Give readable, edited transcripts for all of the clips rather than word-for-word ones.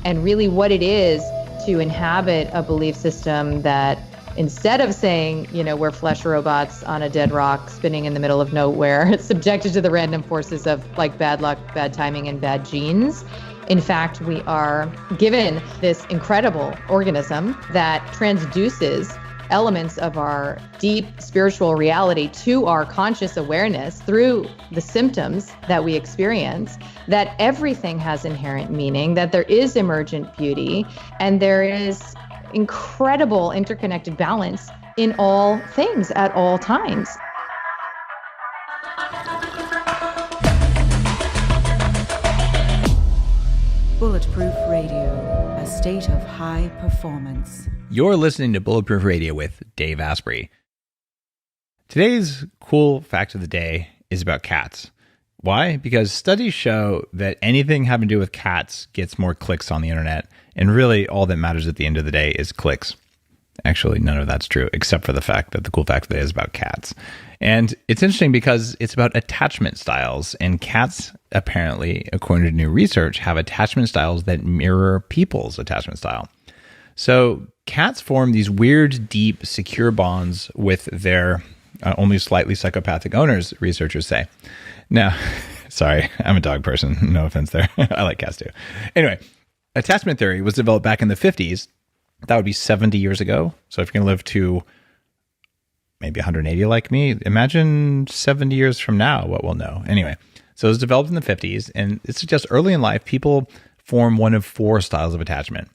and really what it is to inhabit a belief system that instead of saying, we're flesh robots on a dead rock spinning in the middle of nowhere, subjected to the random forces of like bad luck, bad timing, and bad genes. In fact, we are given this incredible organism that transduces elements of our deep spiritual reality to our conscious awareness through the symptoms that we experience, that everything has inherent meaning, that there is emergent beauty, and there is incredible interconnected balance in all things at all times. Bulletproof Radio, a state of high performance. You're listening to Bulletproof Radio with Dave Asprey. Today's cool fact of the day is about cats. Why? Because studies show that anything having to do with cats gets more clicks on the internet, and really all that matters at the end of the day is clicks. Actually, none of that's true, except for the fact that the cool fact of the day is about cats. And it's interesting because it's about attachment styles, and cats, apparently, according to new research, have attachment styles that mirror people's attachment style. So cats form these weird, deep, secure bonds with their only slightly psychopathic owners, researchers say. Now, sorry, I'm a dog person. No offense there. I like cats too. Anyway, attachment theory was developed back in the 50s. That would be 70 years ago. So if you're going to live to maybe 180 like me, imagine 70 years from now what we'll know. Anyway, so it was developed in the 50s, and it suggests early in life, people form one of four styles of attachment.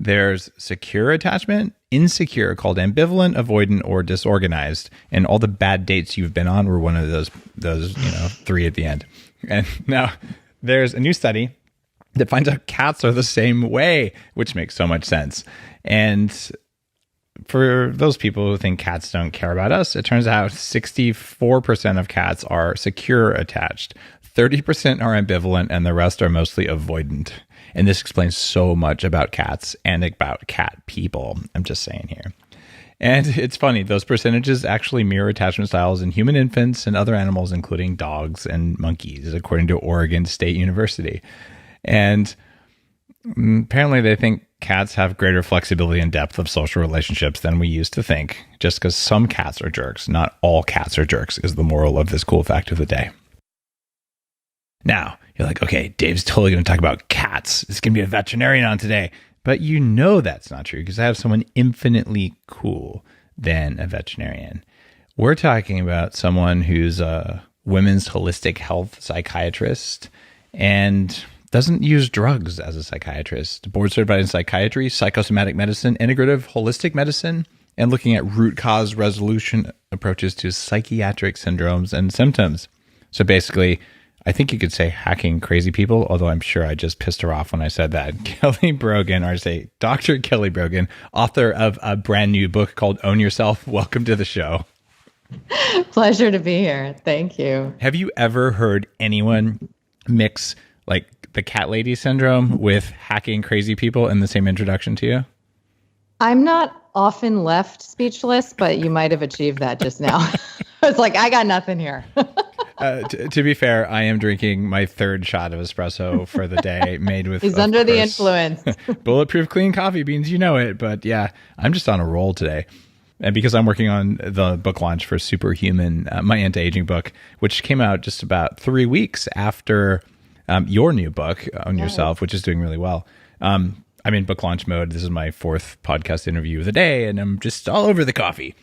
There's secure attachment, insecure, called ambivalent, avoidant, or disorganized. And all the bad dates you've been on were one of those three at the end. And now there's a new study that finds out cats are the same way, which makes so much sense. And for those people who think cats don't care about us, it turns out 64% of cats are secure attached, 30% are ambivalent, and the rest are mostly avoidant. And this explains so much about cats and about cat people. I'm just saying here. And it's funny, those percentages actually mirror attachment styles in human infants and other animals, including dogs and monkeys, according to Oregon State University. And apparently they think cats have greater flexibility and depth of social relationships than we used to think, just because some cats are jerks. Not all cats are jerks is the moral of this cool fact of the day. Now, you're like, okay, Dave's totally going to talk about cats. It's going to be a veterinarian on today. But you know that's not true because I have someone infinitely cool than a veterinarian. We're talking about someone who's a women's holistic health psychiatrist and doesn't use drugs as a psychiatrist. Board certified in psychiatry, psychosomatic medicine, integrative holistic medicine, and looking at root cause resolution approaches to psychiatric syndromes and symptoms. So basically, I think you could say hacking crazy people, although I'm sure I just pissed her off when I said that. Kelly Brogan, or say Dr. Kelly Brogan, author of a brand new book called Own Yourself. Welcome to the show. Pleasure to be here. Thank you. Have you ever heard anyone mix like the cat lady syndrome with hacking crazy people in the same introduction to you? I'm not often left speechless, but you might have achieved that just now. It's like, I got nothing here. To be fair, I am drinking my third shot of espresso for the day, made with He's under the influence. Bulletproof clean coffee beans, you know it. But yeah, I'm just on a roll today. And because I'm working on the book launch for Superhuman, my anti-aging book, which came out just about 3 weeks after your new book, Own Yourself, which is doing really well. I'm in book launch mode. This is my fourth podcast interview of the day, and I'm just all over the coffee.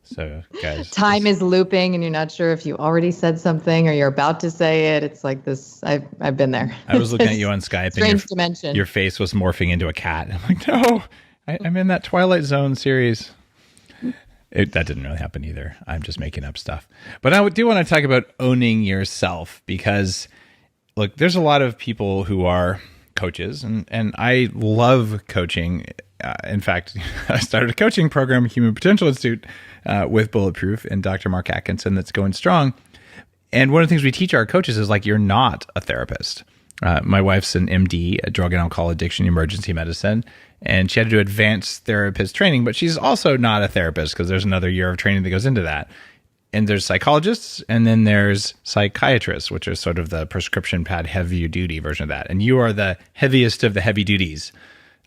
So, guys, time is looping, and you're not sure if you already said something or you're about to say it. It's like this. I've been there. I was looking at you on Skype, strange dimension. Your face was morphing into a cat. I'm like, no, I'm in that Twilight Zone series. That didn't really happen either. I'm just making up stuff. But I do want to talk about owning yourself because, look, there's a lot of people who are coaches, and I love coaching. In fact, I started a coaching program, Human Potential Institute, with Bulletproof and Dr. Mark Atkinson that's going strong. And one of the things we teach our coaches is like, you're not a therapist. My wife's an MD, a drug and alcohol addiction emergency medicine, and she had to do advanced therapist training, but she's also not a therapist because there's another year of training that goes into that. And there's psychologists, and then there's psychiatrists, which are sort of the prescription pad heavy duty version of that. And you are the heaviest of the heavy duties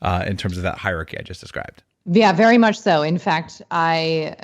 in terms of that hierarchy I just described. Yeah, very much so. In fact, I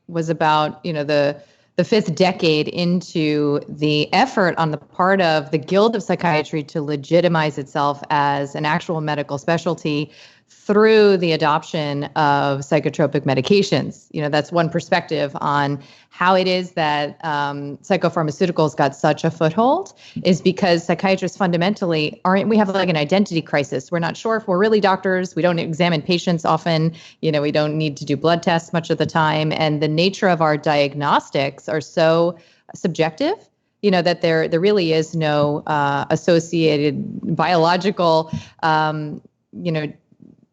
was about, the fifth decade into the effort on the part of the Guild of Psychiatry to legitimize itself as an actual medical specialty through the adoption of psychotropic medications. That's one perspective on how it is that psychopharmaceuticals got such a foothold, is because psychiatrists fundamentally we have like an identity crisis. We're not sure if we're really doctors. We don't examine patients often. We don't need to do blood tests much of the time. And the nature of our diagnostics are so subjective, that there really is no associated biological,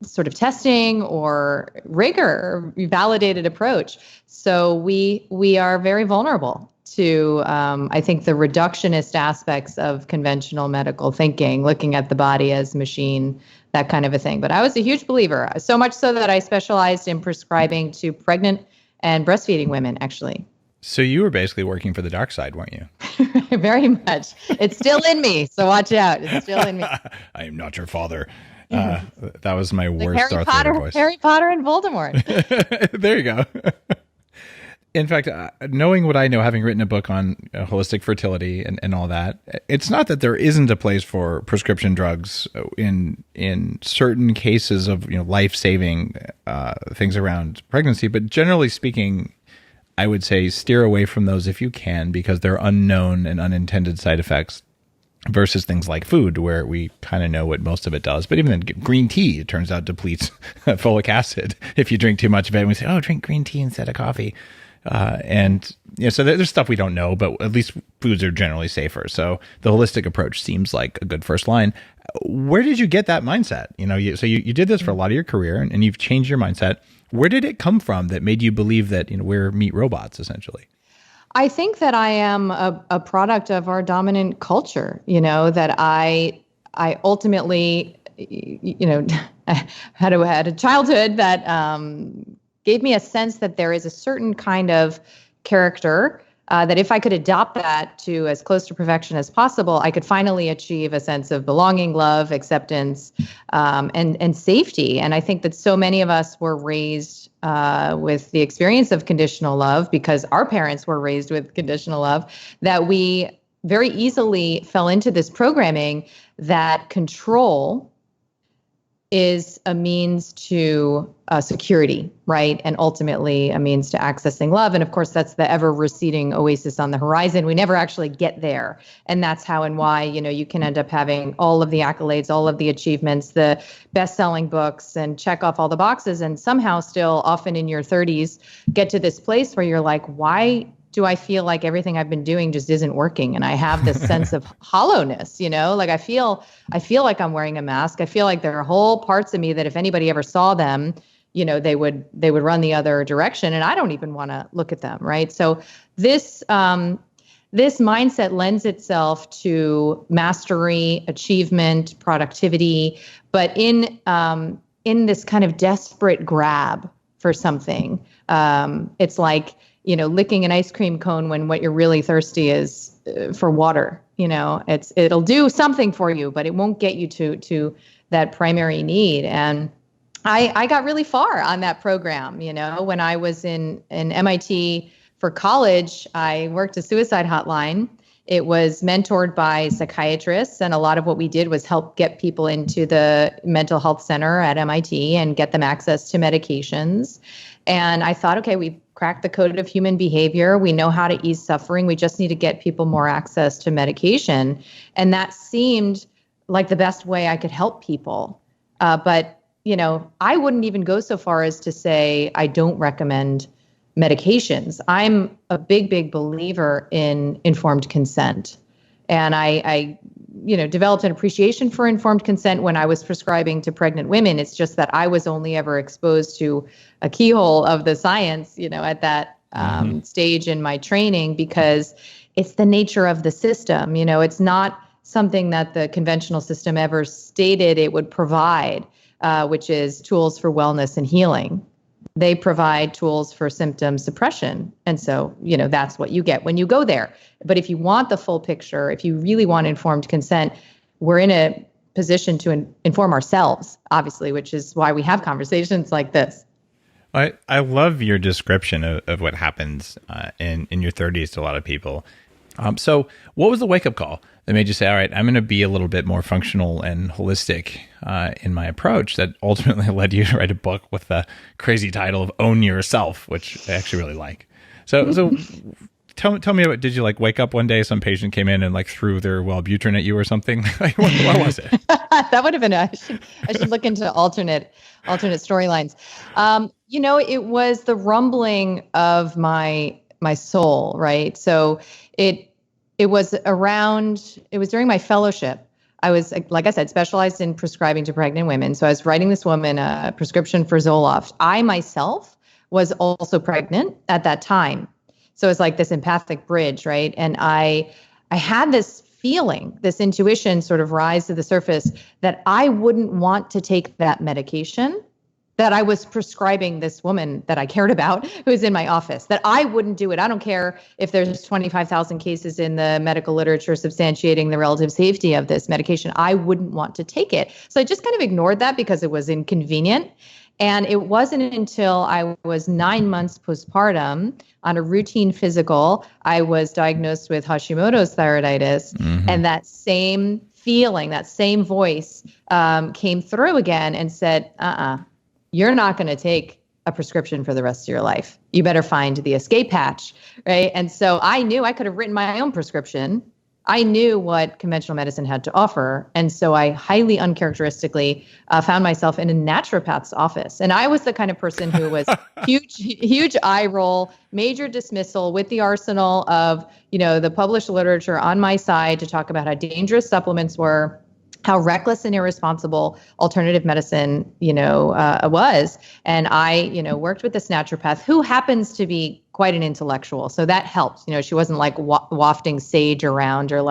sort of testing or rigor, validated approach. So we are very vulnerable to, I think, the reductionist aspects of conventional medical thinking, looking at the body as machine, that kind of a thing. But I was a huge believer, so much so that I specialized in prescribing to pregnant and breastfeeding women, actually. So you were basically working for the dark side, weren't you? Very much. It's still in me, so watch out. It's still in me. I am not your father. That was my worst Harry Darth Vader voice. Harry Potter and Voldemort. There you go. In fact, knowing what I know, having written a book on holistic fertility and all that, it's not that there isn't a place for prescription drugs in certain cases of life-saving things around pregnancy, but generally speaking, I would say steer away from those if you can, because they're unknown and unintended side effects versus things like food, where we kind of know what most of it does. But even then, green tea, it turns out, depletes folic acid if you drink too much of it. And we say, oh, drink green tea instead of coffee. So there's stuff we don't know, but at least foods are generally safer. So the holistic approach seems like a good first line. Where did you get that mindset? So you did this for a lot of your career, and you've changed your mindset. Where did it come from that made you believe that we're meat robots, essentially? I think that I am a product of our dominant culture, that I ultimately, had a childhood that gave me a sense that there is a certain kind of character that if I could adopt that to as close to perfection as possible, I could finally achieve a sense of belonging, love, acceptance, and safety. And I think that so many of us were raised with the experience of conditional love, because our parents were raised with conditional love, that we very easily fell into this programming that control is a means to security, right? And ultimately a means to accessing love. And of course, that's the ever receding oasis on the horizon. We never actually get there. And that's how and why, you can end up having all of the accolades, all of the achievements, the best-selling books, and check off all the boxes. And somehow still, often in your 30s, get to this place where you're like, why do I feel like everything I've been doing just isn't working? And I have this sense of hollowness, like I feel like I'm wearing a mask. I feel like there are whole parts of me that if anybody ever saw them, they would run the other direction, and I don't even want to look at them. Right. So this mindset lends itself to mastery, achievement, productivity, but in this kind of desperate grab for something. It's like, licking an ice cream cone when what you're really thirsty is for water. It'll do something for you, but it won't get you to that primary need. And I got really far on that program. When I was in MIT for college, I worked a suicide hotline. It was mentored by psychiatrists, and a lot of what we did was help get people into the mental health center at MIT and get them access to medications. And I thought, okay, we've cracked the code of human behavior. We know how to ease suffering. We just need to get people more access to medication. And that seemed like the best way I could help people. But I wouldn't even go so far as to say I don't recommend medications. I'm a big believer in informed consent. And I developed an appreciation for informed consent when I was prescribing to pregnant women. It's just that I was only ever exposed to a keyhole of the science, at that stage in my training, because it's the nature of the system. It's not something that the conventional system ever stated it would provide, which is tools for wellness and healing. They provide tools for symptom suppression. And so, that's what you get when you go there. But if you want the full picture, if you really want informed consent, we're in a position to inform ourselves, obviously, which is why we have conversations like this. I love your description of what happens in your 30s to a lot of people. So what was the wake-up call that made you say, all right, I'm going to be a little bit more functional and holistic in my approach, that ultimately led you to write a book with the crazy title of Own Yourself, which I actually really like. So tell me about, did you wake up one day, some patient came in and threw their Wellbutrin at you or something? What was it? That would have been, I should look into alternate storylines. It was the rumbling of my soul, right? So it was during my fellowship. I was, like I said, specialized in prescribing to pregnant women. So I was writing this woman a prescription for Zoloft. I myself was also pregnant at that time. So it's like this empathic bridge, right? And I had this feeling, this intuition sort of rise to the surface that I wouldn't want to take that medication that I was prescribing this woman that I cared about who's in my office, that I wouldn't do it. I don't care if there's 25,000 cases in the medical literature substantiating the relative safety of this medication. I wouldn't want to take it. So I just kind of ignored that because it was inconvenient. And it wasn't until I was 9 months postpartum on a routine physical, I was diagnosed with Hashimoto's thyroiditis. Mm-hmm. And that same feeling, that same voice came through again and said, you're not going to take a prescription for the rest of your life. You better find the escape hatch, right? And so I knew I could have written my own prescription. I knew what conventional medicine had to offer. And so I highly uncharacteristically found myself in a naturopath's office. And I was the kind of person who was huge eye roll, major dismissal with the arsenal of, the published literature on my side to talk about how dangerous supplements were, how reckless and irresponsible alternative medicine, was. And I, worked with this naturopath who happens to be quite an intellectual. So that helped. She wasn't wafting sage around or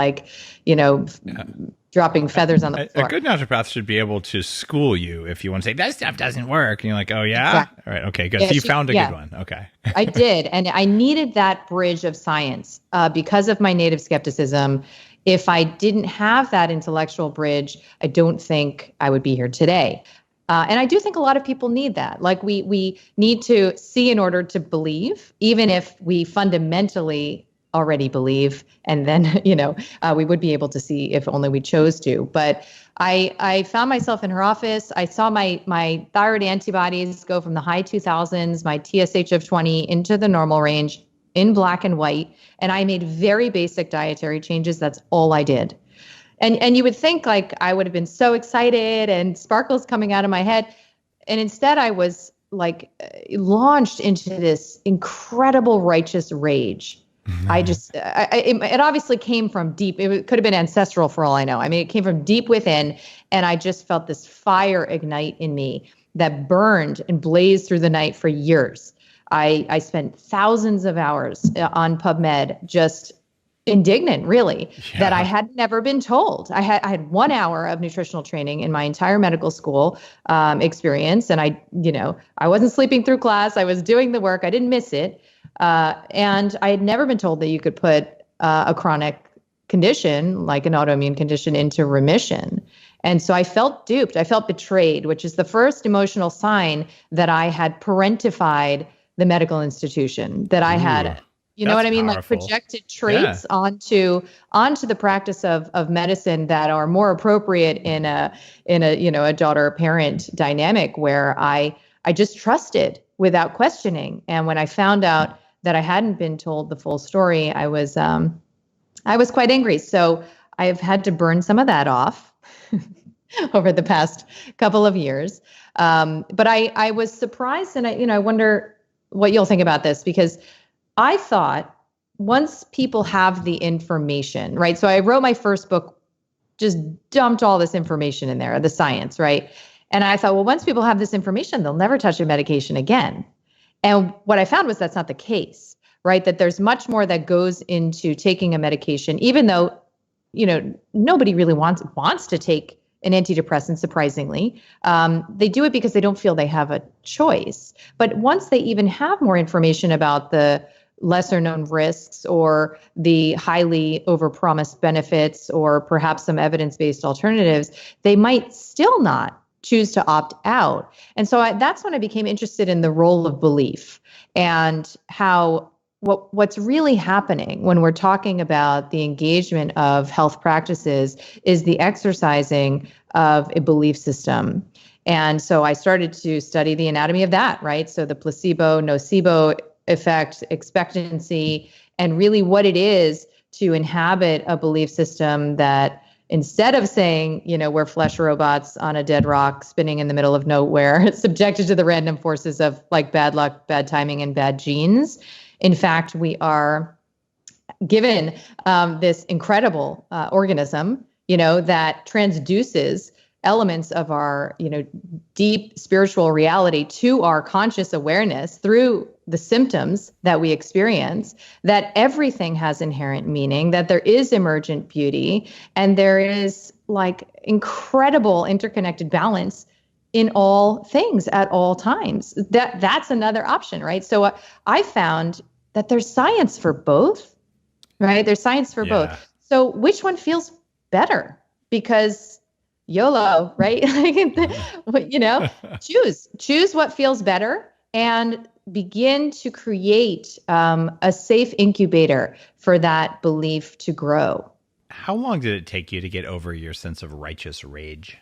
dropping feathers on the floor. A good naturopath should be able to school you if you want to say, that stuff doesn't work. And you're like, oh, yeah? Exactly. All right. Okay, good. Yeah, so you found a good one. Okay. I did. And I needed that bridge of science because of my native skepticism. If I didn't have that intellectual bridge, I don't think I would be here today. And I do think a lot of people need that. We need to see in order to believe, even if we fundamentally already believe, and then, we would be able to see if only we chose to. But I found myself in her office. I saw my thyroid antibodies go from the high 2000s, my TSH of 20 into the normal range in black and white. And I made very basic dietary changes. That's all I did. And you would think I would have been so excited and sparkles coming out of my head. And instead I was launched into this incredible righteous rage. Mm-hmm. It obviously came from deep. It could have been ancestral for all I know. I mean, it came from deep within. And I just felt this fire ignite in me that burned and blazed through the night for years. I spent thousands of hours on PubMed, just indignant, really, that I had never been told. I had 1 hour of nutritional training in my entire medical school experience. And I wasn't sleeping through class. I was doing the work. I didn't miss it. And I had never been told that you could put a chronic condition, like an autoimmune condition, into remission. And so I felt duped. I felt betrayed, which is the first emotional sign that I had parentified the medical institution, that I had, know what I mean? Powerful. Projected traits onto the practice of medicine that are more appropriate in a daughter-parent dynamic where I just trusted without questioning. And when I found out that I hadn't been told the full story, I was quite angry. So I've had to burn some of that off over the past couple of years. But I was surprised, and I wonder what you'll think about this, because I thought once people have the information, right? So I wrote my first book, just dumped all this information in there, the science, right? And I thought, well, once people have this information, they'll never touch a medication again. And what I found was that's not the case, right? That there's much more that goes into taking a medication, even though, nobody really wants to take an antidepressant, surprisingly. They do it because they don't feel they have a choice. But once they even have more information about the lesser known risks or the highly overpromised benefits or perhaps some evidence-based alternatives, they might still not choose to opt out. And so that's when I became interested in the role of belief and how what's really happening when we're talking about the engagement of health practices is the exercising of a belief system. And so I started to study the anatomy of that, right? So the placebo, nocebo effect, expectancy, and really what it is to inhabit a belief system that instead of saying, we're flesh robots on a dead rock spinning in the middle of nowhere, subjected to the random forces of like bad luck, bad timing, and bad genes. In fact, we are given this incredible organism, that transduces elements of our, deep spiritual reality to our conscious awareness through the symptoms that we experience, that everything has inherent meaning, that there is emergent beauty, and there is like incredible interconnected balance in all things at all times. That's another option, right? So I found that there's science for both, right? There's science for both. So which one feels better? Because YOLO, right? Choose what feels better and begin to create a safe incubator for that belief to grow. How long did it take you to get over your sense of righteous rage?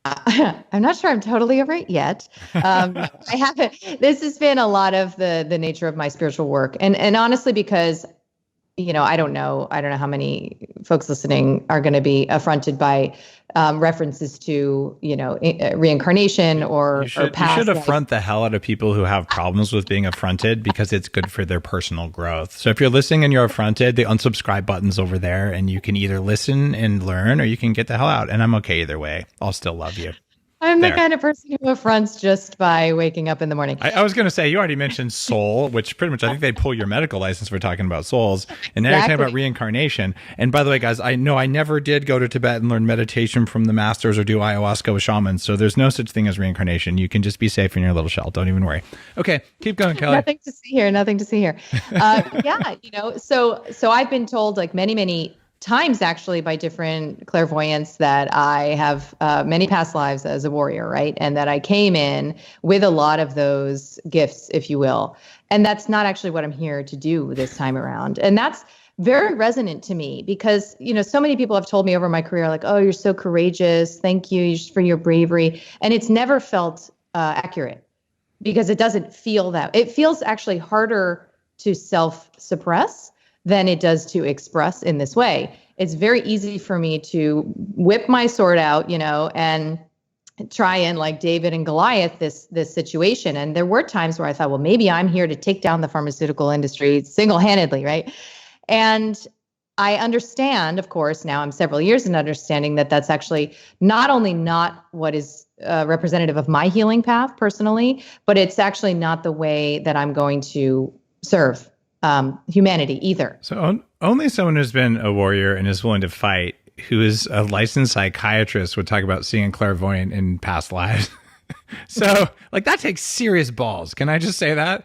I'm not sure I'm totally over it yet. I haven't. This has been a lot of the nature of my spiritual work, and honestly, because I don't know how many folks listening are going to be affronted by references to reincarnation or past. You should affront the hell out of people who have problems with being affronted because it's good for their personal growth. So if you're listening and you're affronted, the unsubscribe button's over there, and you can either listen and learn or you can get the hell out. And I'm okay either way. I'll still love you. I'm the kind of person who affronts just by waking up in the morning. I was going to say, you already mentioned soul, which pretty much I think they'd pull your medical license for talking about souls. And now you're talking about reincarnation. And by the way, guys, I know I never did go to Tibet and learn meditation from the masters or do ayahuasca with shamans. So there's no such thing as reincarnation. You can just be safe in your little shell. Don't even worry. Okay, keep going, Kelly. Nothing to see here. So I've been told like many times actually by different clairvoyants that I have many past lives as a warrior, right? And that I came in with a lot of those gifts, if you will. And that's not actually what I'm here to do this time around. And that's very resonant to me because, so many people have told me over my career, like, oh, you're so courageous. Thank you for your bravery. And it's never felt accurate because it doesn't feel that. It feels actually harder to self-suppress than it does to express in this way. It's very easy for me to whip my sword out, and try and like David and Goliath this situation. And there were times where I thought, well, maybe I'm here to take down the pharmaceutical industry single-handedly, right? And I understand, of course, now I'm several years in understanding that that's actually not only not what is representative of my healing path personally, but it's actually not the way that I'm going to serve humanity either. So only someone who's been a warrior and is willing to fight, who is a licensed psychiatrist, would talk about seeing a clairvoyant in past lives. So like that takes serious balls. Can I just say that?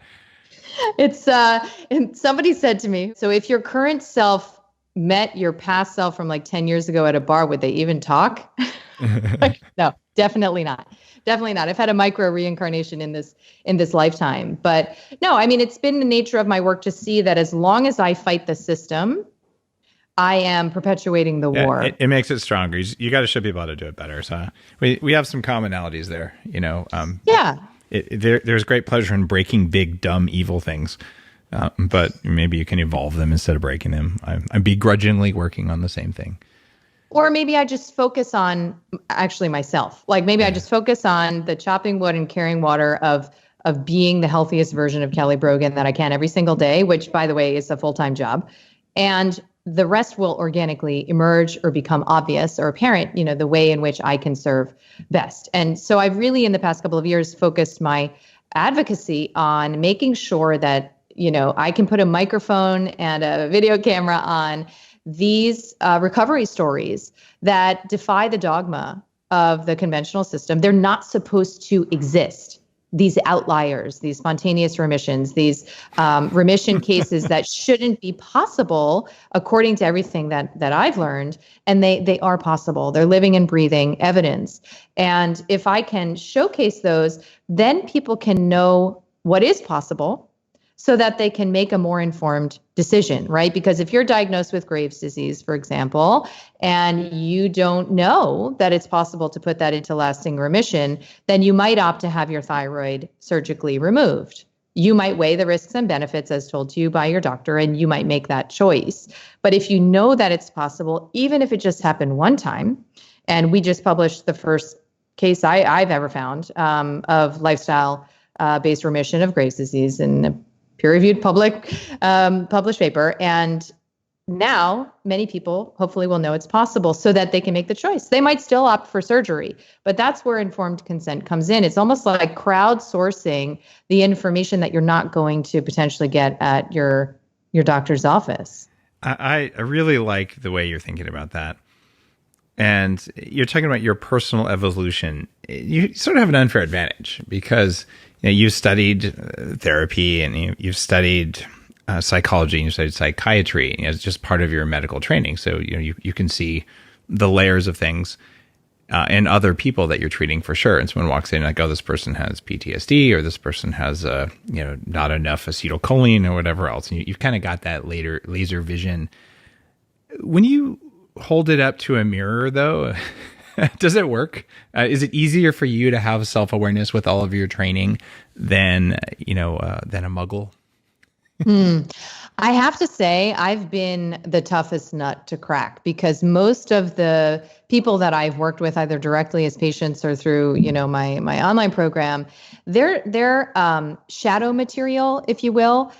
It's and somebody said to me, so if your current self met your past self from like 10 years ago at a bar, would they even talk? Like, no, definitely not. Definitely not. I've had a micro reincarnation in this lifetime. But no, I mean, it's been the nature of my work to see that as long as I fight the system, I am perpetuating the war. It makes it stronger. You got to show people how to do it better. So we have some commonalities there, There's great pleasure in breaking big, dumb, evil things. But maybe you can evolve them instead of breaking them. I'm begrudgingly working on the same thing. Or maybe I just focus on actually myself. Like maybe I just focus on the chopping wood and carrying water of being the healthiest version of Kelly Brogan that I can every single day, which by the way is a full-time job. And the rest will organically emerge or become obvious or apparent, the way in which I can serve best. And so I've really in the past couple of years focused my advocacy on making sure that, I can put a microphone and a video camera on these recovery stories that defy the dogma of the conventional system. They're not supposed to exist. These outliers, these spontaneous remissions, these remission cases that shouldn't be possible according to everything that I've learned. And they are possible. They're living and breathing evidence. And if I can showcase those, then people can know what is possible so that they can make a more informed decision, right? Because if you're diagnosed with Graves' disease, for example, and you don't know that it's possible to put that into lasting remission, then you might opt to have your thyroid surgically removed. You might weigh the risks and benefits as told to you by your doctor, and you might make that choice. But if you know that it's possible, even if it just happened one time, and we just published the first case I've ever found of lifestyle-based remission of Graves' disease in a peer-reviewed published paper. And now many people hopefully will know it's possible so that they can make the choice. They might still opt for surgery, but that's where informed consent comes in. It's almost like crowdsourcing the information that you're not going to potentially get at your doctor's office. I really like the way you're thinking about that. And you're talking about your personal evolution. You sort of have an unfair advantage because you've studied therapy and you've studied psychology and you studied psychiatry as just part of your medical training. So you can see the layers of things in other people that you're treating for sure. And someone walks in like, oh, this person has PTSD or this person has not enough acetylcholine or whatever else. And you've kind of got that laser vision. When you hold it up to a mirror, though, does it work? Is it easier for you to have self-awareness with all of your training than a muggle? I have to say I've been the toughest nut to crack because most of the people that I've worked with, either directly as patients or through my online program, they're shadow material, if you will.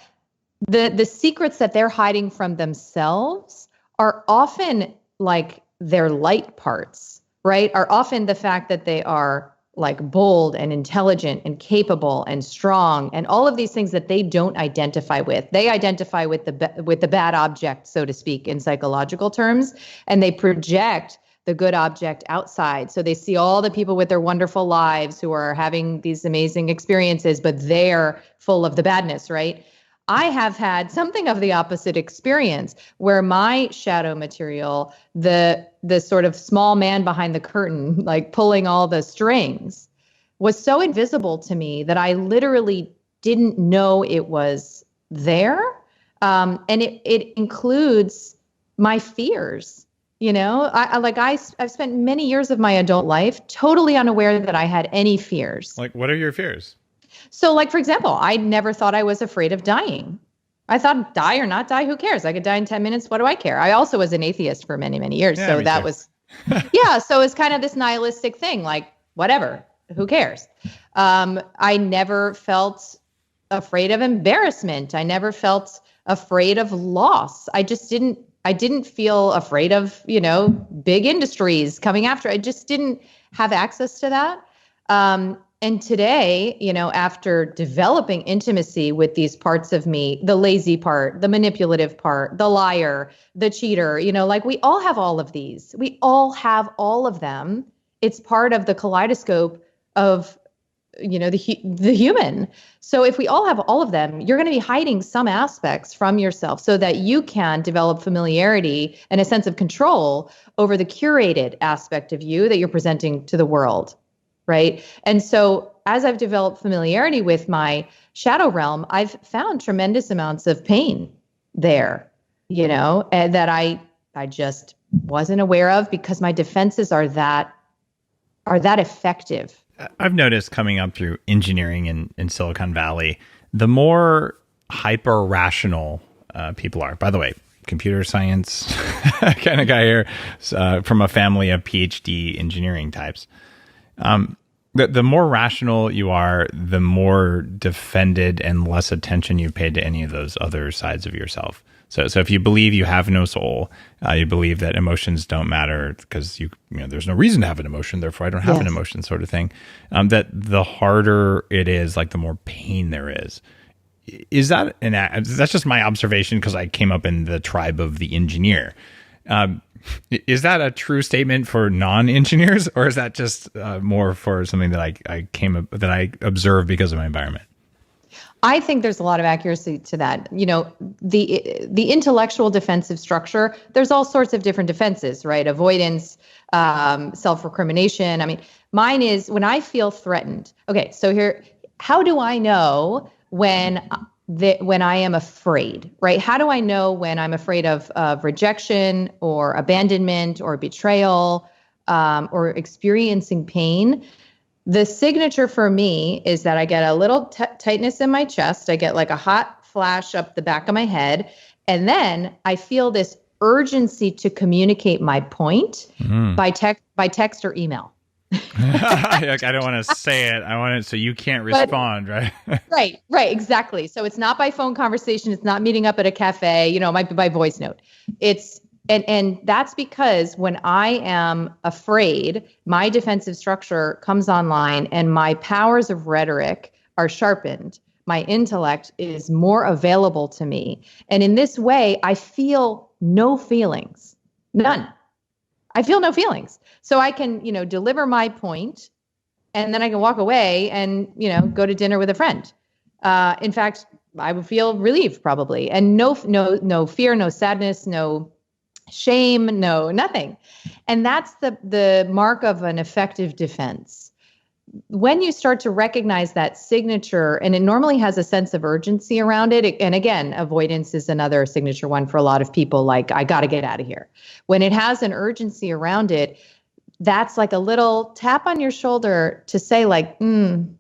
The secrets that they're hiding from themselves are often like their light parts, right? Are often the fact that they are like bold and intelligent and capable and strong and all of these things that they don't identify with. They identify with the bad object, so to speak, in psychological terms, and they project the good object outside. So they see all the people with their wonderful lives who are having these amazing experiences, but they're full of the badness, right? I have had something of the opposite experience where my shadow material, the sort of small man behind the curtain, like pulling all the strings, was so invisible to me that I literally didn't know it was there. And it includes my fears. I've spent many years of my adult life totally unaware that I had any fears. Like, what are your fears? So like, for example, I never thought I was afraid of dying. I thought, die or not die, who cares? I could die in 10 minutes. What do I care? I also was an atheist for many, many years. So that was, so it's kind of this nihilistic thing, like, whatever, who cares? I never felt afraid of embarrassment. I never felt afraid of loss. I didn't feel afraid of, big industries coming after. I just didn't have access to that. And today, after developing intimacy with these parts of me, the lazy part, the manipulative part, the liar, the cheater, we all have all of these. We all have all of them. It's part of the kaleidoscope of, the human. So if we all have all of them, you're going to be hiding some aspects from yourself so that you can develop familiarity and a sense of control over the curated aspect of you that you're presenting to the world. Right. And so as I've developed familiarity with my shadow realm, I've found tremendous amounts of pain there, and that I just wasn't aware of because my defenses are that effective. I've noticed coming up through engineering in Silicon Valley, the more hyper rational people are. By the way, computer science kind of guy here, from a family of PhD engineering types. The more rational you are, the more defended and less attention you've paid to any of those other sides of yourself. So if you believe you have no soul, you believe that emotions don't matter because there's no reason to have an emotion, therefore I don't have an emotion, sort of thing. That the harder it is, like the more pain there is. Is that that's just my observation because I came up in the tribe of the engineer. Is that a true statement for non-engineers, or is that just more for something that I observed because of my environment? I think there's a lot of accuracy to that. The intellectual defensive structure, there's all sorts of different defenses, right? Avoidance, self-recrimination. I mean, mine is when I feel threatened. Okay, so here, how do I know when I am afraid, right? How do I know when I'm afraid of rejection or abandonment or betrayal or experiencing pain? The signature for me is that I get a little tightness in my chest. I get like a hot flash up the back of my head. And then I feel this urgency to communicate my point by text or email. I don't want to say it. I want it so you can't respond, right? Right, exactly. So it's not by phone conversation. It's not meeting up at a cafe. It might be by voice note. And that's because when I am afraid, my defensive structure comes online and my powers of rhetoric are sharpened. My intellect is more available to me. And in this way, I feel no feelings, none. I feel no feelings. So I can, deliver my point and then I can walk away and, go to dinner with a friend. In fact, I would feel relieved probably. And no fear, no sadness, no shame, no, nothing. And that's the mark of an effective defense. When you start to recognize that signature, and it normally has a sense of urgency around it, and again, avoidance is another signature one for a lot of people, like, I got to get out of here. When it has an urgency around it, that's like a little tap on your shoulder to say like,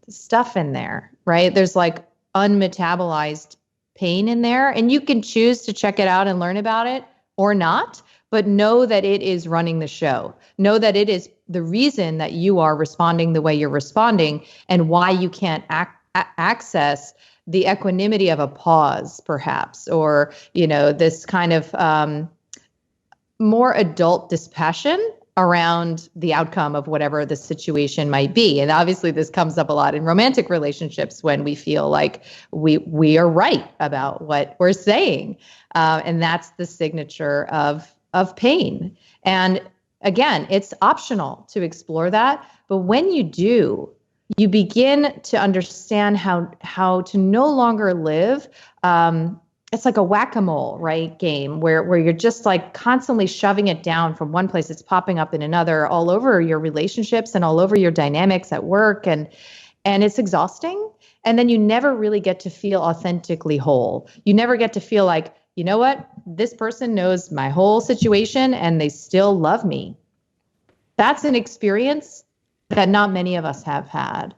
stuff in there, right? There's like unmetabolized pain in there, and you can choose to check it out and learn about it or not, but know that it is running the show. Know that it is the reason that you are responding the way you're responding and why you can't access the equanimity of a pause, perhaps, or, this kind of more adult dispassion around the outcome of whatever the situation might be. And obviously this comes up a lot in romantic relationships when we feel like we are right about what we're saying. And that's the signature of pain. And again, it's optional to explore that. But when you do, you begin to understand how to no longer live. It's like a whack-a-mole, right, game where you're just like constantly shoving it down from one place. It's popping up in another, all over your relationships and all over your dynamics at work. And it's exhausting. And then you never really get to feel authentically whole. You never get to feel like, you know what, this person knows my whole situation and they still love me. That's an experience that not many of us have had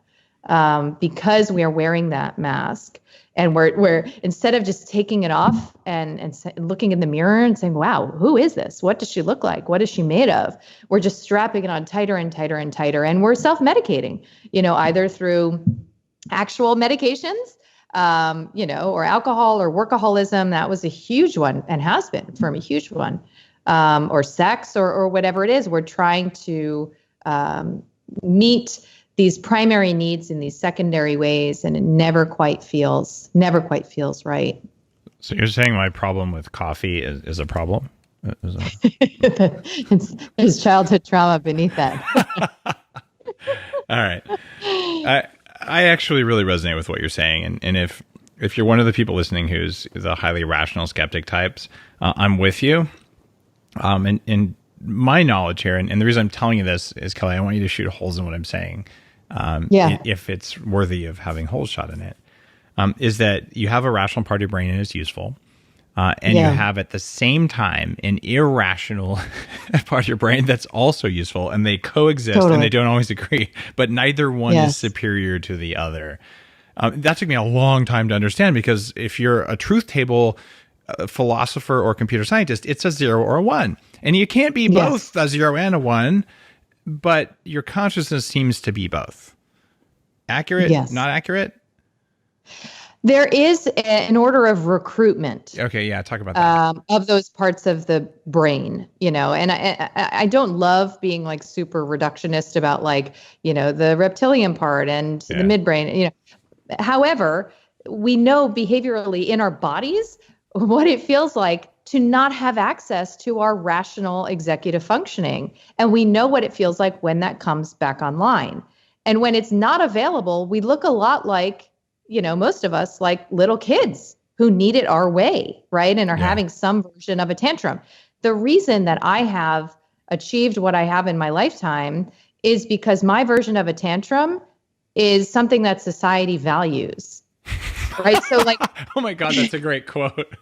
because we are wearing that mask. And we're instead of just taking it off and looking in the mirror and saying, wow, who is this? What does she look like? What is she made of? We're just strapping it on tighter and tighter and tighter. And we're self-medicating, either through actual medications, or alcohol or workaholism. That was a huge one and has been for me, a huge one, or sex or whatever it is. We're trying to meet these primary needs in these secondary ways, and it never quite feels right. So you're saying my problem with coffee is a problem? There's childhood trauma beneath that. All right. I actually really resonate with what you're saying. And if you're one of the people listening who's the highly rational skeptic types, I'm with you. And my knowledge here, and the reason I'm telling you this is, Kelly, I want you to shoot holes in what I'm saying. If it's worthy of having holes shot in it, is that you have a rational part of your brain and it's useful. You have at the same time an irrational part of your brain that's also useful, and they coexist and they don't always agree, but neither one is superior to the other. That took me a long time to understand, because if you're a truth table philosopher or computer scientist, it's a 0 or a 1, and you can't be both a 0 and a 1. But your consciousness seems to be both. Accurate, not accurate? There is an order of recruitment. Okay, yeah, talk about that. Of those parts of the brain, and I don't love being like super reductionist about like, the reptilian part and the midbrain, However, we know behaviorally in our bodies what it feels like to not have access to our rational executive functioning. And we know what it feels like when that comes back online. And when it's not available, we look a lot like, most of us, like little kids who need it our way, right? And are having some version of a tantrum. The reason that I have achieved what I have in my lifetime is because my version of a tantrum is something that society values, right? So like, oh my God, that's a great quote.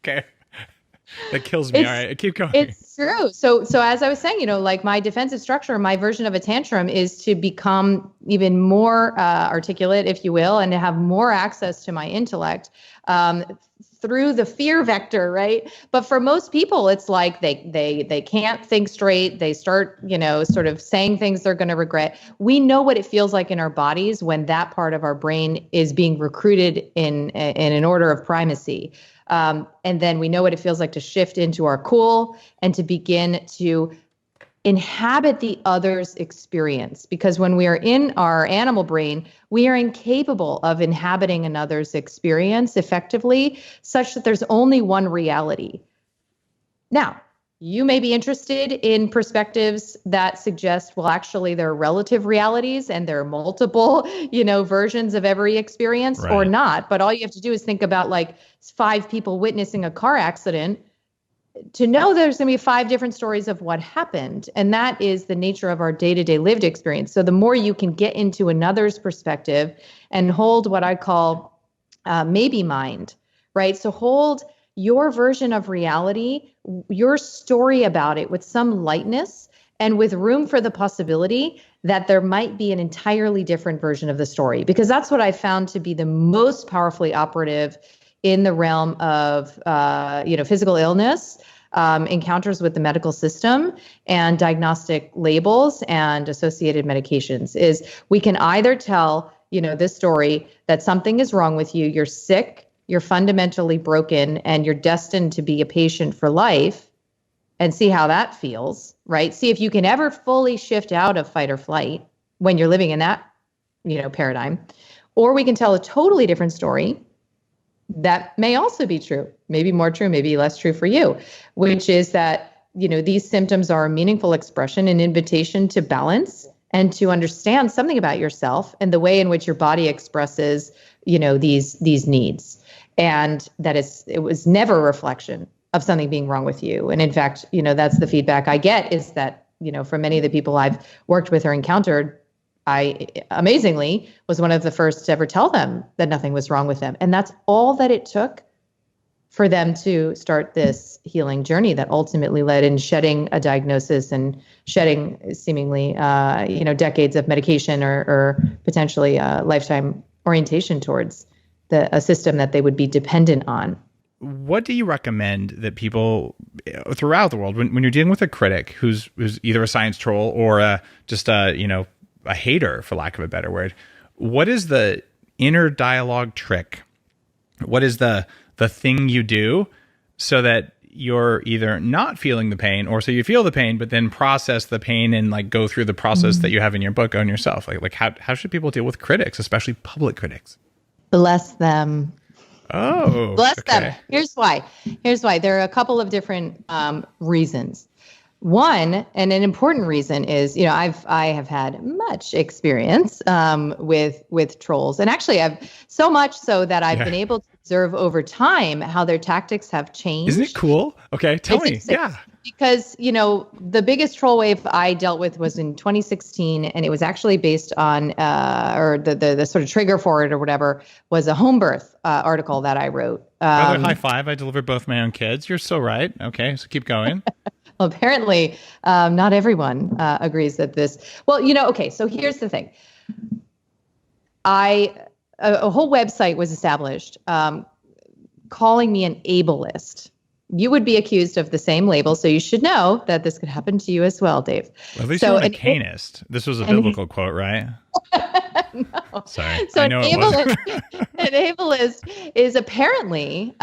Okay. That kills me. All right, keep going. It's true. So as I was saying, like my defensive structure, my version of a tantrum is to become even more articulate, if you will, and to have more access to my intellect through the fear vector, right? But for most people, it's like they can't think straight. They start, sort of saying things they're going to regret. We know what it feels like in our bodies when that part of our brain is being recruited in an order of primacy. And then we know what it feels like to shift into our cool and to begin to inhabit the other's experience. Because when we are in our animal brain, we are incapable of inhabiting another's experience effectively, such that there's only one reality. Now, you may be interested in perspectives that suggest, well, actually, there are relative realities and there are multiple, versions of every experience, right, or not. But all you have to do is think about like 5 people witnessing a car accident to know there's going to be 5 different stories of what happened. And that is the nature of our day-to-day lived experience. So the more you can get into another's perspective and hold what I call maybe mind, right? So hold your version of reality, your story about it with some lightness and with room for the possibility that there might be an entirely different version of the story. Because that's what I found to be the most powerfully operative in the realm of, physical illness, encounters with the medical system and diagnostic labels and associated medications is we can either tell, this story that something is wrong with you, you're sick, you're fundamentally broken, and you're destined to be a patient for life, and see how that feels, right? See if you can ever fully shift out of fight or flight when you're living in that, paradigm. Or we can tell a totally different story that may also be true, maybe more true, maybe less true for you, which is that, these symptoms are a meaningful expression, an invitation to balance and to understand something about yourself and the way in which your body expresses, these needs. And that it was never a reflection of something being wrong with you. And in fact, that's the feedback I get is that, from many of the people I've worked with or encountered, I amazingly was one of the first to ever tell them that nothing was wrong with them. And that's all that it took for them to start this healing journey that ultimately led in shedding a diagnosis and shedding seemingly, decades of medication or potentially a lifetime orientation towards a system that they would be dependent on. What do you recommend that people throughout the world, when you're dealing with a critic who's either a science troll or just a hater, for lack of a better word, what is the inner dialogue trick? What is the thing you do so that you're either not feeling the pain, or so you feel the pain, but then process the pain and like go through the process that you have in your book on yourself? Like how should people deal with critics, especially public critics? Bless them. Oh, bless them. Here's why. There are a couple of different reasons. One, and an important reason is, I have had much experience with trolls, and actually I've so much so that I've been able to observe over time how their tactics have changed. Isn't it cool? Okay, tell me. Yeah. Because, the biggest troll wave I dealt with was in 2016, and it was actually based on, or the sort of trigger for it or whatever, was a home birth article that I wrote. Brother, high five. I delivered both my own kids. You're so right. Okay, so keep going. Well, apparently, not everyone agrees that this. Well, okay. So here's the thing. A whole website was established calling me an ableist. You would be accused of the same label, so you should know that this could happen to you as well, Dave. Well, at least you're a canist. This was a biblical quote, right? No. Sorry, so I know it wasn't. An ableist is apparently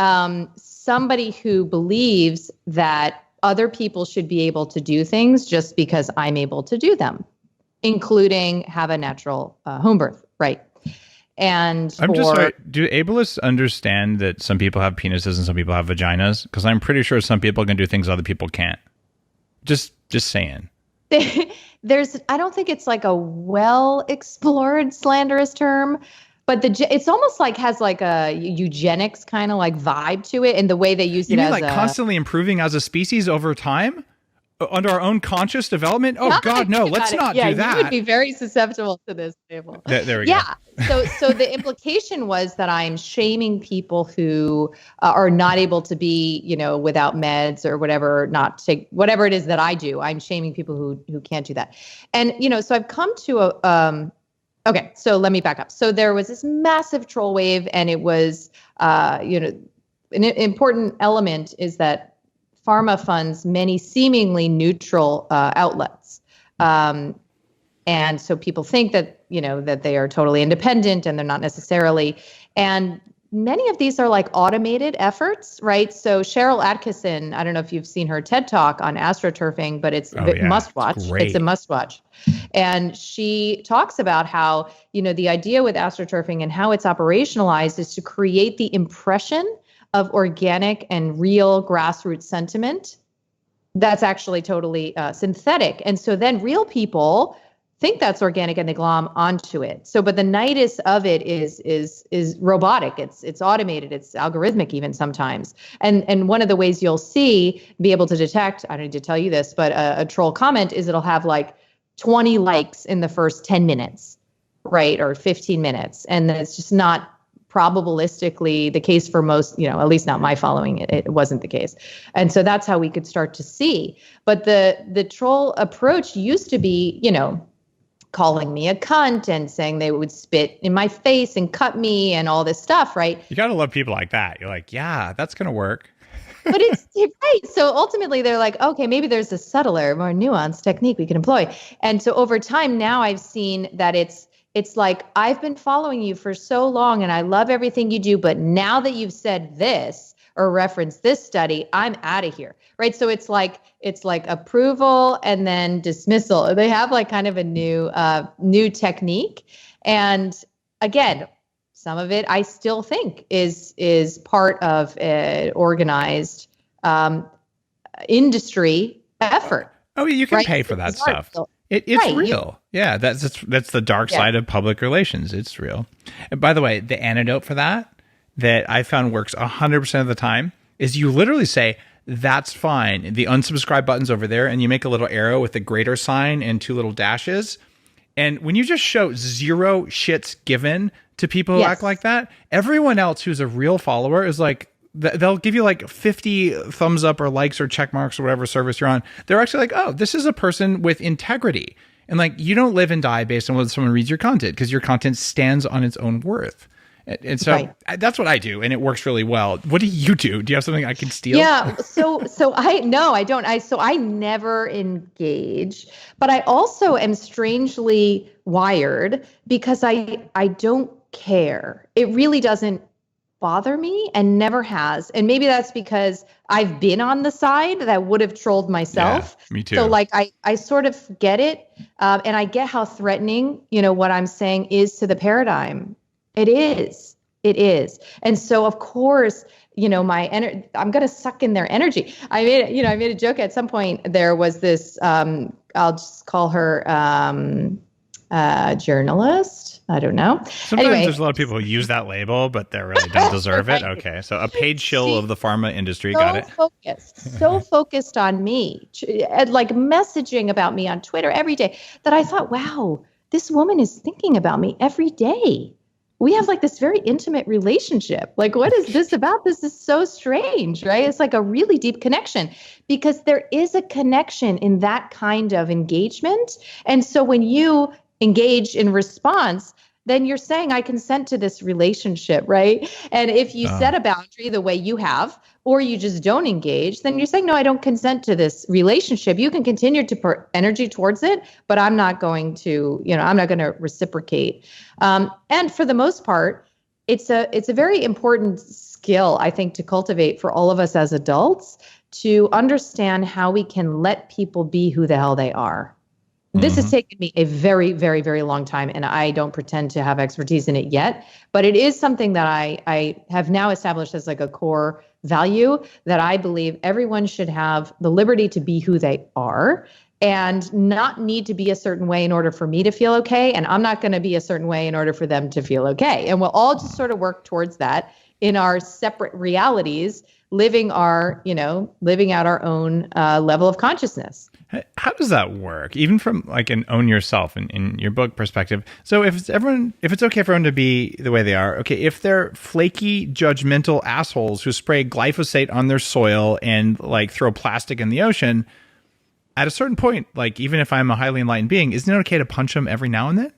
somebody who believes that other people should be able to do things just because I'm able to do them, including have a natural home birth, right? And I'm just sorry, do ableists understand that some people have penises and some people have vaginas? Because I'm pretty sure some people can do things other people can't. Just saying. I don't think it's like a well explored slanderous term, but it's almost like has like a eugenics kind of like vibe to it, and the way they use it. You mean like constantly improving as a species over time under our own conscious development? Oh God, no! Let's not do that. You would be very susceptible to this, Abel. There we go. So the implication was that I'm shaming people who are not able to be, without meds or whatever, not take whatever it is that I do. I'm shaming people who can't do that. And, so I've come to okay, so let me back up. So there was this massive troll wave, and it was, an important element is that pharma funds many seemingly neutral outlets. And so people think that, that they are totally independent, and they're not necessarily. And many of these are like automated efforts, right? So Cheryl Atkinson, I don't know if you've seen her TED Talk on astroturfing, but it's must watch. It's a must watch. And she talks about how, the idea with astroturfing and how it's operationalized is to create the impression of organic and real grassroots sentiment that's actually totally synthetic. And so then real people think that's organic and they glom onto it. So, but the nidus of it is robotic. It's automated. It's algorithmic even sometimes. And one of the ways you'll be able to detect, I don't need to tell you this, but a troll comment is it'll have like 20 likes in the first 10 minutes, right? Or 15 minutes. And it's just not probabilistically the case for most, at least not my following, it wasn't the case. And so that's how we could start to see. But the troll approach used to be, calling me a cunt and saying they would spit in my face and cut me and all this stuff, right? You got to love people like that. You're like, yeah, that's going to work. But it's right. So ultimately they're like, okay, maybe there's a subtler, more nuanced technique we can employ. And so over time now I've seen that it's like, I've been following you for so long and I love everything you do, but now that you've said this or referenced this study, I'm out of here, right? So it's like approval and then dismissal. They have like kind of a new technique. And again, some of it I still think is part of an organized industry effort. Oh, you can pay for that stuff. It's real. Yeah, that's the dark side of public relations. It's real. And by the way, the antidote for that I found works 100% of the time is you literally say, that's fine. The unsubscribe button's over there, and you make a little arrow with a greater sign and 2 little dashes. And when you just show 0 shits given to people who act like that, everyone else who's a real follower is like, they'll give you like 50 thumbs up or likes or check marks or whatever service you're on. They're actually like, oh, this is a person with integrity. And like, you don't live and die based on whether someone reads your content, because your content stands on its own worth. And so that's what I do, and it works really well. What do you do? Do you have something I can steal? Yeah. So I don't. I never engage, but I also am strangely wired because I don't care. It really doesn't bother me and never has. And maybe that's because I've been on the side that would have trolled myself. Yeah, me too. So like I sort of get it. And I get how threatening, what I'm saying is to the paradigm. It is. And so of course, I'm going to suck in their energy. I made a joke at some point. There was this, I'll just call her, journalist. I don't know. Sometimes there's a lot of people who use that label, but they really don't deserve it. Okay. So a paid shill of the pharma industry. Got it. So focused on me, like messaging about me on Twitter every day, that I thought, wow, this woman is thinking about me every day. We have like this very intimate relationship. Like, what is this about? This is so strange, right? It's like a really deep connection, because there is a connection in that kind of engagement. And so when you engage in response, then you're saying, I consent to this relationship, right? And if you set a boundary the way you have, or you just don't engage, then you're saying, no, I don't consent to this relationship. You can continue to put energy towards it, but I'm not going to, I'm not going to reciprocate. And for the most part, it's a very important skill, I think, to cultivate for all of us as adults, to understand how we can let people be who the hell they are. This has taken me a very, very, very long time, and I don't pretend to have expertise in it yet, but it is something that I have now established as like a core value, that I believe everyone should have the liberty to be who they are and not need to be a certain way in order for me to feel okay. And I'm not going to be a certain way in order for them to feel okay. And we'll all just sort of work towards that in our separate realities, living out our own level of consciousness. How does that work? Even from like an own yourself in your book perspective. So if it's okay for everyone to be the way they are, okay, if they're flaky, judgmental assholes who spray glyphosate on their soil and like throw plastic in the ocean, at a certain point, like even if I'm a highly enlightened being, isn't it okay to punch them every now and then?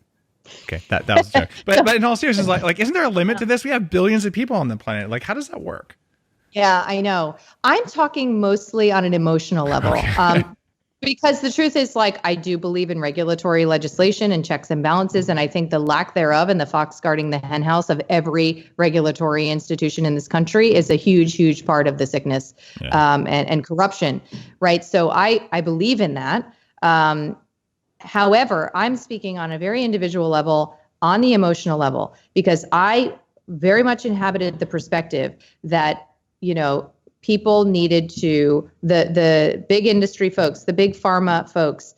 Okay, that was a joke. But in all seriousness, like isn't there a limit to this? We have billions of people on the planet. Like, how does that work? Yeah, I know. I'm talking mostly on an emotional level. Okay. Because the truth is, like, I do believe in regulatory legislation and checks and balances, and I think the lack thereof and the fox guarding the hen house of every regulatory institution in this country is a huge, huge part of the sickness and corruption, right? So I believe in that. However, I'm speaking on a very individual level, on the emotional level, because I very much inhabited the perspective that, people needed to, the big industry folks, the big pharma folks,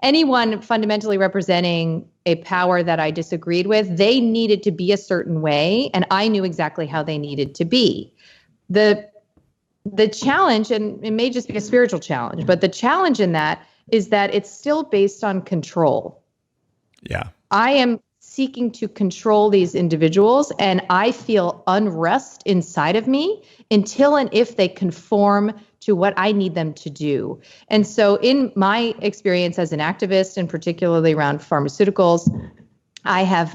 anyone fundamentally representing a power that I disagreed with, they needed to be a certain way, and I knew exactly how they needed to be. The challenge, and it may just be a spiritual challenge, but the challenge in that is that it's still based on control. Yeah. I am seeking to control these individuals, and I feel unrest inside of me until and if they conform to what I need them to do. And so in my experience as an activist, and particularly around pharmaceuticals, I have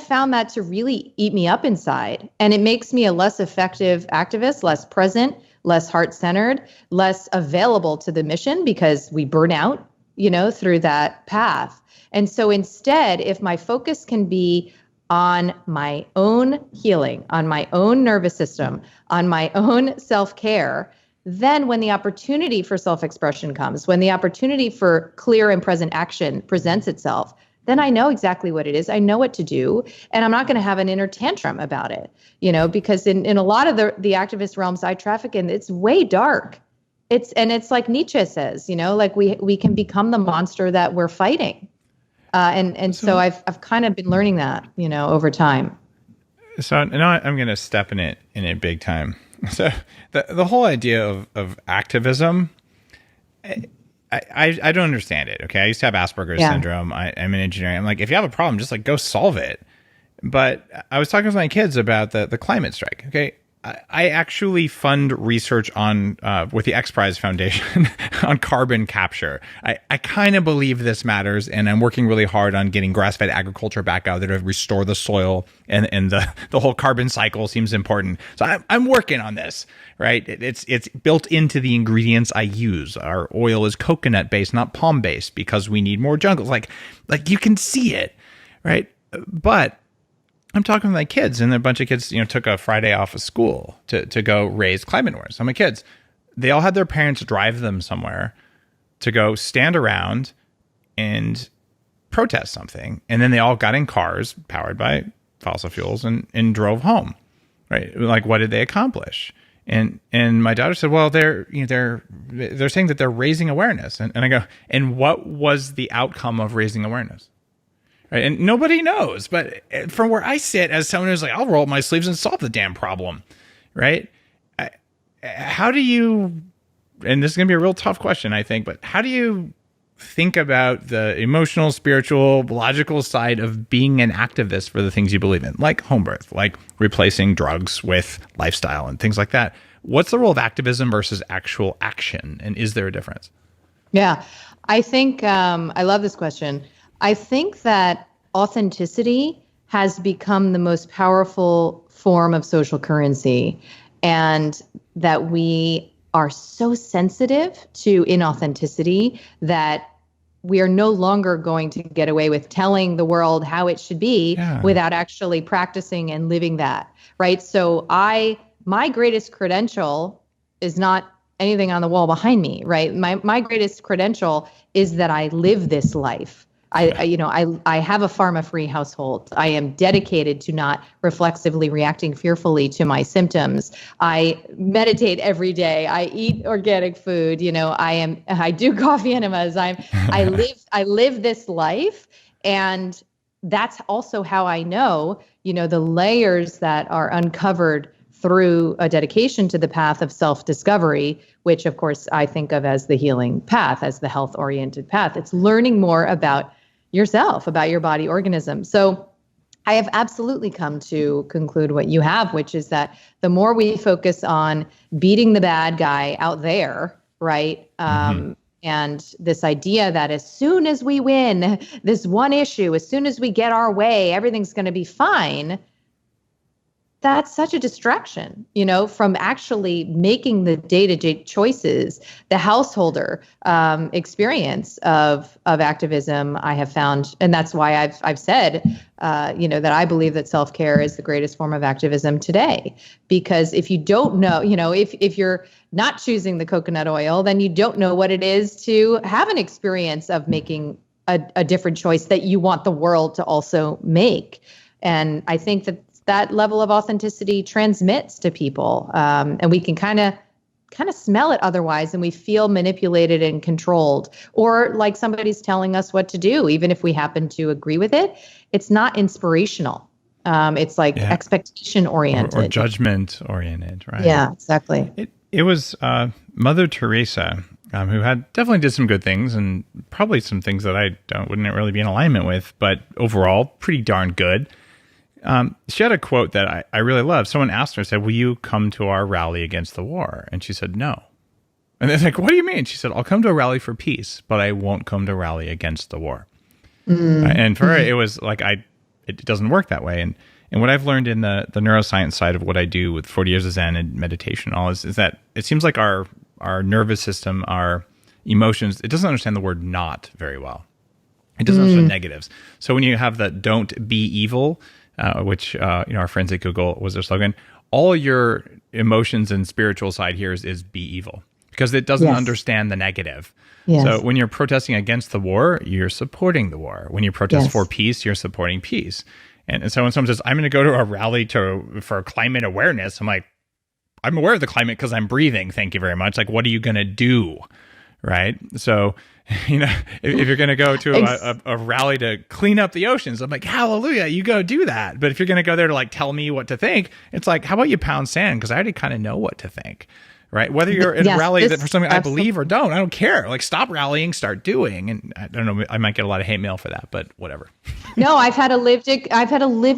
found that to really eat me up inside, and it makes me a less effective activist, less present, less heart-centered, less available to the mission, because we burn out, through that path. And so instead, if my focus can be on my own healing, on my own nervous system, on my own self-care, then when the opportunity for self-expression comes, when the opportunity for clear and present action presents itself, then I know exactly what it is. I know what to do, and I'm not going to have an inner tantrum about it, because in a lot of the activist realms I traffic in, it's way dark. It's like Nietzsche says, like we can become the monster that we're fighting. So I've kind of been learning that, over time. So now I'm going to step in it big time. So the whole idea of activism, I don't understand it. Okay. I used to have Asperger's syndrome. I'm in engineering. I'm like, if you have a problem, just like go solve it. But I was talking with my kids about the climate strike. Okay. I actually fund research on with the X Prize Foundation on carbon capture. I kind of believe this matters, and I'm working really hard on getting grass-fed agriculture back out there to restore the soil, and the whole carbon cycle seems important. So I'm working on this, right? It's built into the ingredients I use. Our oil is coconut based, not palm based, because we need more jungles. Like you can see it, right? But I'm talking with my kids, and a bunch of kids, took a Friday off of school to go raise climate awareness. So my kids, they all had their parents drive them somewhere to go stand around and protest something. And then they all got in cars powered by fossil fuels and drove home, right? Like, what did they accomplish? And my daughter said, well, they're saying that they're raising awareness. And I go, and what was the outcome of raising awareness? Right? And nobody knows, but from where I sit as someone who's like, I'll roll up my sleeves and solve the damn problem, right? How do you, and this is going to be a real tough question, I think, but how do you think about the emotional, spiritual, logical side of being an activist for the things you believe in, like home birth, like replacing drugs with lifestyle and things like that? What's the role of activism versus actual action? And is there a difference? Yeah, I think, I love this question. I think that authenticity has become the most powerful form of social currency, and that we are so sensitive to inauthenticity that we are no longer going to get away with telling the world how it should be without actually practicing and living that, right? So my greatest credential is not anything on the wall behind me, right? My greatest credential is that I live this life. I have a pharma-free household. I am dedicated to not reflexively reacting fearfully to my symptoms. I meditate every day. I eat organic food. I do coffee enemas. I live this life. And that's also how I know, the layers that are uncovered through a dedication to the path of self-discovery, which of course I think of as the healing path, as the health-oriented path. It's learning more about yourself, about your body organism. So I have absolutely come to conclude what you have, which is that the more we focus on beating the bad guy out there, right? And this idea that as soon as we win this one issue, as soon as we get our way, everything's going to be fine. That's such a distraction, from actually making the day-to-day choices. The householder experience of activism, I have found, and that's why I've said, that I believe that self-care is the greatest form of activism today. Because if you don't know, if you're not choosing the coconut oil, then you don't know what it is to have an experience of making a different choice that you want the world to also make. And I think that level of authenticity transmits to people, and we can kind of smell it otherwise, and we feel manipulated and controlled, or like somebody's telling us what to do, even if we happen to agree with it. It's not inspirational. It's like expectation oriented or judgment oriented, right? Yeah, exactly. It was Mother Teresa who definitely did some good things, and probably some things that I wouldn't really be in alignment with, but overall pretty darn good. She had a quote that I really love. Someone asked her, said, "Will you come to our rally against the war?" And she said, "No." And they're like, "What do you mean?" She said, "I'll come to a rally for peace, but I won't come to a rally against the war." And for her, it was like, it doesn't work that way. And what I've learned in the neuroscience side of what I do with 40 years of Zen and meditation and all is that it seems like our nervous system, our emotions, it doesn't understand the word not very well. It doesn't understand negatives. So when you have the "don't be evil," which our friends at Google was their slogan, all your emotions and spiritual side here is be evil, because it doesn't understand the negative. Yes. So when you're protesting against the war, you're supporting the war. When you protest for peace, you're supporting peace. And so when someone says, "I'm going to go to a rally for climate awareness," I'm like, I'm aware of the climate because I'm breathing. Thank you very much. Like, what are you going to do? Right? So, if you're going to go to a rally to clean up the oceans, I'm like, hallelujah, you go do that. But if you're going to go there to like tell me what to think, it's like, how about you pound sand? Because I already kind of know what to think. Right? Whether you're in a rally for something I believe or don't, I don't care. Like, stop rallying, start doing. And I don't know, I might get a lot of hate mail for that, but whatever. No, I've had a lived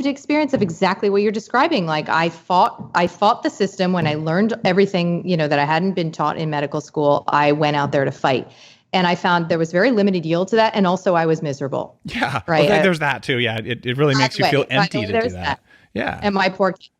experience of exactly what you're describing. Like, I fought the system when I learned everything, that I hadn't been taught in medical school. I went out there to fight. And I found there was very limited yield to that. And also I was miserable. Yeah. Right. Well, there's that too. Yeah. It really makes you feel empty to do that. Yeah. And my poor kids.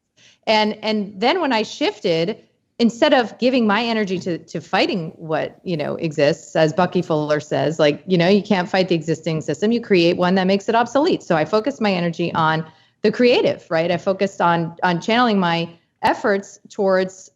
And then when I shifted, instead of giving my energy to fighting what, exists, as Bucky Fuller says, like, you can't fight the existing system, you create one that makes it obsolete. So I focused my energy on the creative, right? I focused on channeling my efforts towards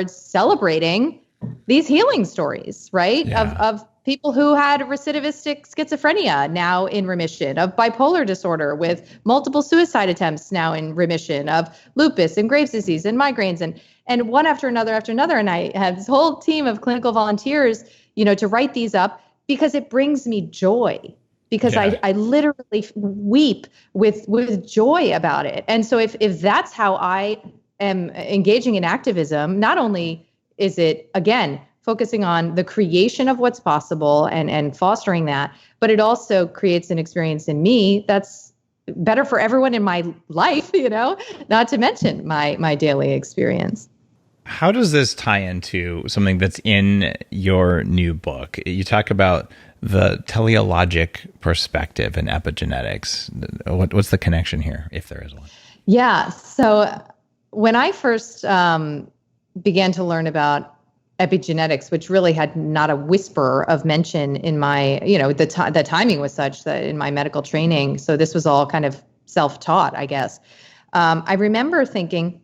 celebrating these healing stories, right? Yeah. Of people who had recidivistic schizophrenia now in remission, of bipolar disorder with multiple suicide attempts now in remission, of lupus and Graves' disease and migraines and one after another. And I had this whole team of clinical volunteers, to write these up, because it brings me joy, because I literally weep with joy about it. And so if that's how I am engaging in activism, not only is it, again, focusing on the creation of what's possible and fostering that, but it also creates an experience in me that's better for everyone in my life, not to mention my daily experience. How does this tie into something that's in your new book? You talk about the teleologic perspective and epigenetics. What's the connection here, if there is one? Yeah. So when I first began to learn about epigenetics, which really had not a whisper of mention in my, the timing was such that in my medical training, so this was all kind of self-taught, I guess. I remember thinking,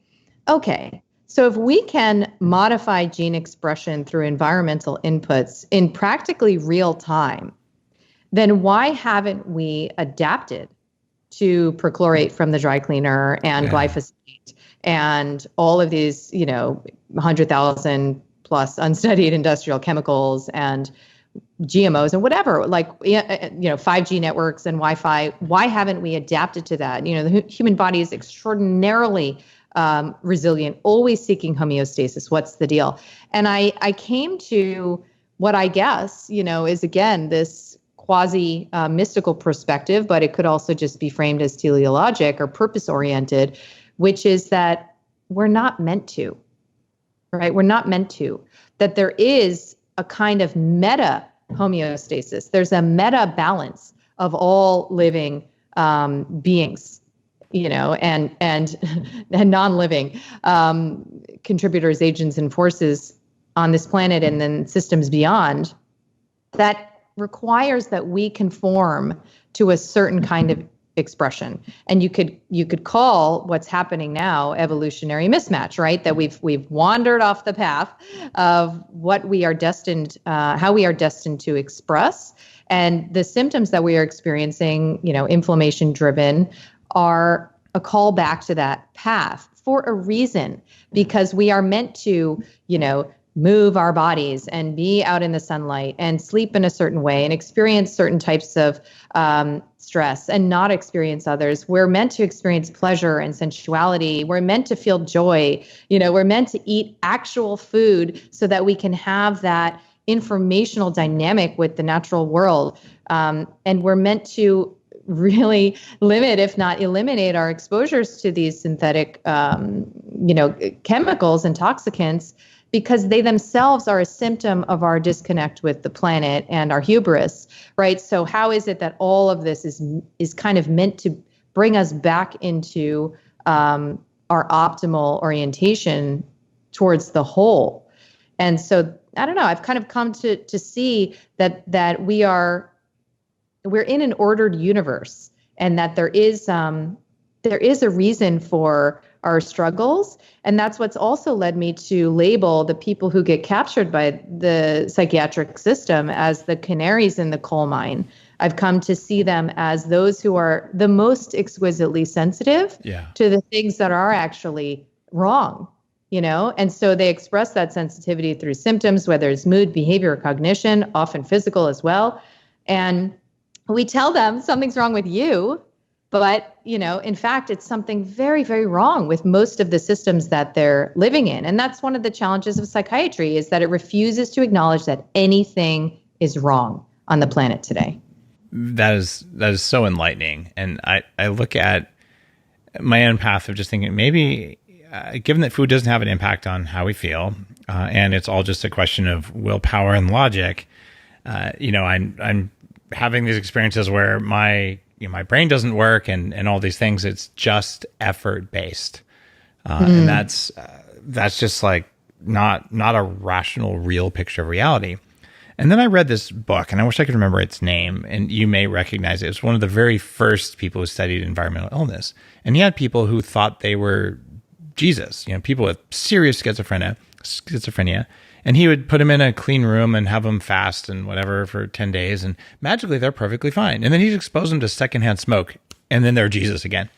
okay, So if we can modify gene expression through environmental inputs in practically real time, then why haven't we adapted to perchlorate from the dry cleaner and glyphosate and all of these, 100,000 plus unstudied industrial chemicals and GMOs and whatever, 5G networks and Wi-Fi? Why haven't we adapted to that? The human body is extraordinarily resilient, always seeking homeostasis. What's the deal? And I came to what I guess, is again, this quasi mystical perspective, but it could also just be framed as teleologic or purpose oriented, which is that we're not meant to, right? We're not meant to, that there is a kind of meta homeostasis. There's a meta balance of all living beings, and non-living contributors, agents, and forces on this planet and then systems beyond, that requires that we conform to a certain kind of expression. And you could call what's happening now evolutionary mismatch, right? That we've wandered off the path of what we are destined, how we are destined to express. And the symptoms that we are experiencing, inflammation driven, are a call back to that path for a reason, because we are meant to, move our bodies and be out in the sunlight and sleep in a certain way and experience certain types of stress and not experience others. We're meant to experience pleasure and sensuality. We're meant to feel joy. We're meant to eat actual food so that we can have that informational dynamic with the natural world. And we're meant to really limit, if not eliminate, our exposures to these synthetic, chemicals and toxicants, because they themselves are a symptom of our disconnect with the planet and our hubris, right? So how is it that all of this is kind of meant to bring us back into our optimal orientation towards the whole? And so I don't know, I've kind of come to see that we're in an ordered universe, and that there is a reason for our struggles. And that's what's also led me to label the people who get captured by the psychiatric system as the canaries in the coal mine. I've come to see them as those who are the most exquisitely sensitive to the things that are actually wrong, and so they express that sensitivity through symptoms, whether it's mood, behavior, or cognition, often physical as well. And we tell them something's wrong with you, but, in fact, it's something very, very wrong with most of the systems that they're living in. And that's one of the challenges of psychiatry, is that it refuses to acknowledge that anything is wrong on the planet today. That is so enlightening. And I look at my own path of just thinking, maybe given that food doesn't have an impact on how we feel, and it's all just a question of willpower and logic, I'm having these experiences where my brain doesn't work and all these things. It's just effort based, and that's just like not a rational, real picture of reality. And then I read this book, and I wish I could remember its name, and you may recognize it. It was one of the very first people who studied environmental illness, and he had people who thought they were Jesus, people with serious schizophrenia. And he would put them in a clean room and have them fast and whatever for 10 days. And magically, they're perfectly fine. And then he'd expose them to secondhand smoke. And then they're Jesus again.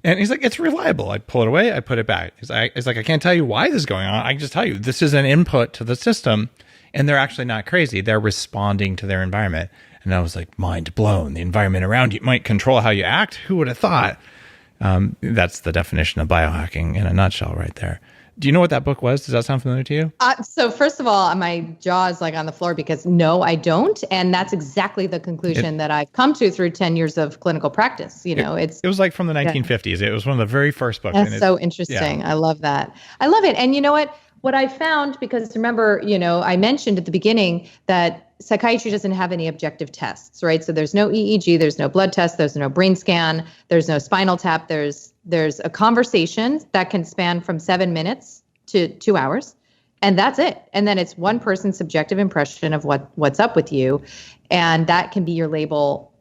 And he's like, it's reliable. I pull it away. I put it back. It's like, I can't tell you why this is going on. I can just tell you this is an input to the system. And they're actually not crazy. They're responding to their environment. And I was like, mind blown. The environment around you might control how you act. Who would have thought? That's the definition of biohacking in a nutshell right there. Do you know what that book was? Does that sound familiar to you? So first of all, my jaw is like on the floor, because no, I don't. And that's exactly the conclusion that I've come to through 10 years of clinical practice. It was like from the 1950s. It was one of the very first books. That's so interesting. Yeah. I love that. I love it. And you know what I found, because remember, I mentioned at the beginning that psychiatry doesn't have any objective tests, right? So there's no EEG, there's no blood test, there's no brain scan, there's no spinal tap, there's a conversation that can span from 7 minutes to 2 hours, and that's it. And then it's one person's subjective impression of what's up with you, and that can be your label,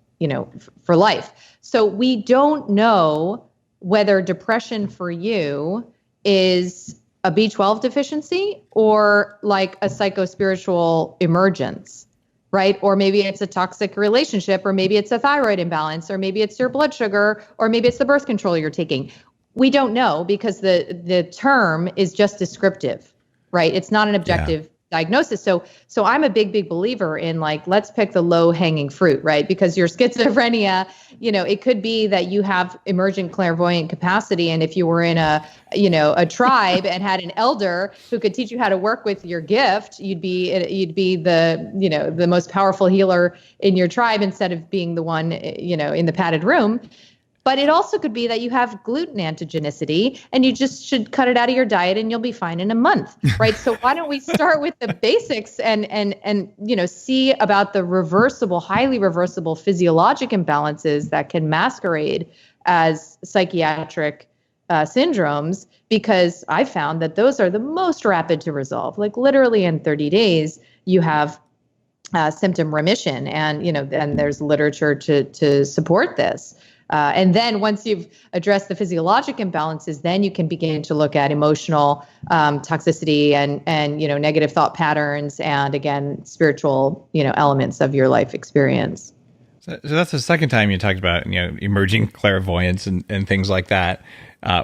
for life. So we don't know whether depression for you is a B12 deficiency or like a psychospiritual emergence, right? Or maybe it's a toxic relationship, or maybe it's a thyroid imbalance, or maybe it's your blood sugar, or maybe it's the birth control you're taking. We don't know because the term is just descriptive, right? It's not an objective diagnosis. So I'm a big believer in like, let's pick the low hanging fruit, right? Because your schizophrenia, it could be that you have emergent clairvoyant capacity. And if you were in a tribe and had an elder who could teach you how to work with your gift, you'd be the most powerful healer in your tribe instead of being the one, in the padded room. But it also could be that you have gluten antigenicity and you just should cut it out of your diet and you'll be fine in a month, right? So why don't we start with the basics and see about the highly reversible physiologic imbalances that can masquerade as psychiatric syndromes, because I found that those are the most rapid to resolve. Like literally in 30 days, you have symptom remission, and there's literature to support this. And then once you've addressed the physiologic imbalances, then you can begin to look at emotional toxicity and negative thought patterns, and again, spiritual elements of your life experience. So that's the second time you talked about emerging clairvoyance and things like that,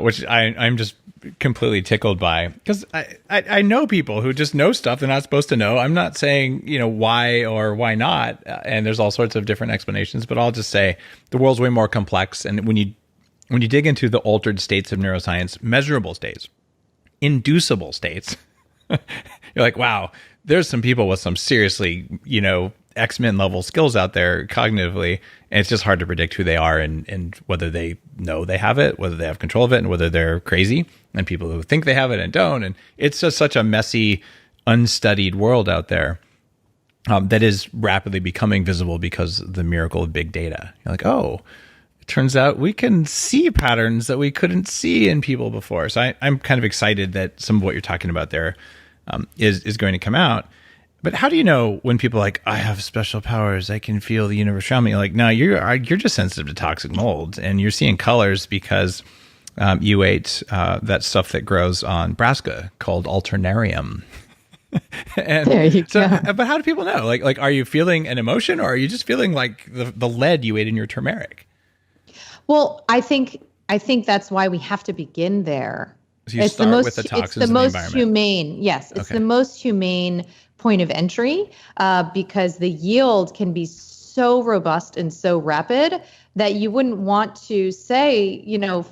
which I'm just completely tickled by, because I know people who just know stuff they're not supposed to know. I'm not saying why or why not, and there's all sorts of different explanations, but I'll just say the world's way more complex. And when you dig into the altered states of neuroscience, measurable states, inducible states, you're like, wow, there's some people with some seriously X-Men level skills out there cognitively, and it's just hard to predict who they are and whether they know they have it, whether they have control of it, and whether they're crazy, and people who think they have it and don't. And it's just such a messy, unstudied world out there that is rapidly becoming visible because of the miracle of big data. You're like, oh, it turns out we can see patterns that we couldn't see in people before. So I'm kind of excited that some of what you're talking about there is going to come out. But how do you know when people are like, I have special powers, I can feel the universe around me? You're like, no, you're just sensitive to toxic mold, and you're seeing colors because you ate that stuff that grows on Brassica called alternarium. And there you go. But how do people know? Like, are you feeling an emotion, or are you just feeling like the lead you ate in your turmeric? Well, I think that's why we have to begin there. So you start with the toxins in the environment. It's the most humane. Yes, it's the most humane point of entry, because the yield can be so robust and so rapid that you wouldn't want to say,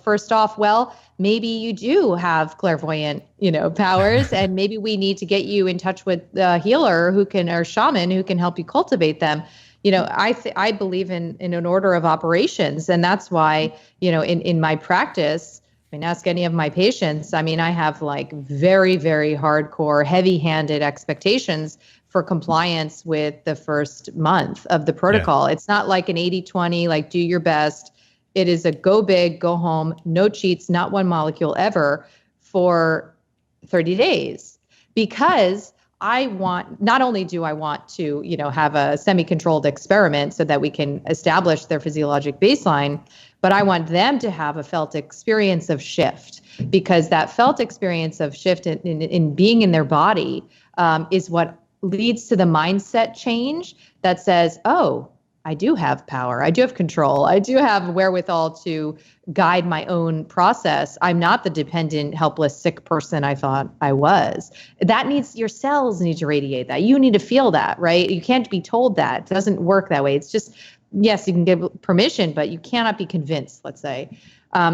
first off, well, maybe you do have clairvoyant, powers, and maybe we need to get you in touch with a healer or shaman who can help you cultivate them. I believe in an order of operations, and that's why, in my practice, ask any of my patients. I have like very, very hardcore, heavy-handed expectations for compliance with the first month of the protocol. Yeah. It's not like an 80-20, like do your best. It is a go big, go home, no cheats, not one molecule ever for 30 days. Because not only do I want to, have a semi-controlled experiment so that we can establish their physiologic baseline, but I want them to have a felt experience of shift, because that felt experience of shift in being in their body is what leads to the mindset change that says, oh, I do have power. I do have control. I do have wherewithal to guide my own process. I'm not the dependent, helpless, sick person I thought I was. Your cells need to radiate that. You need to feel that, right? You can't be told that. It doesn't work that way. It's just, yes, you can give permission, but you cannot be convinced, let's say.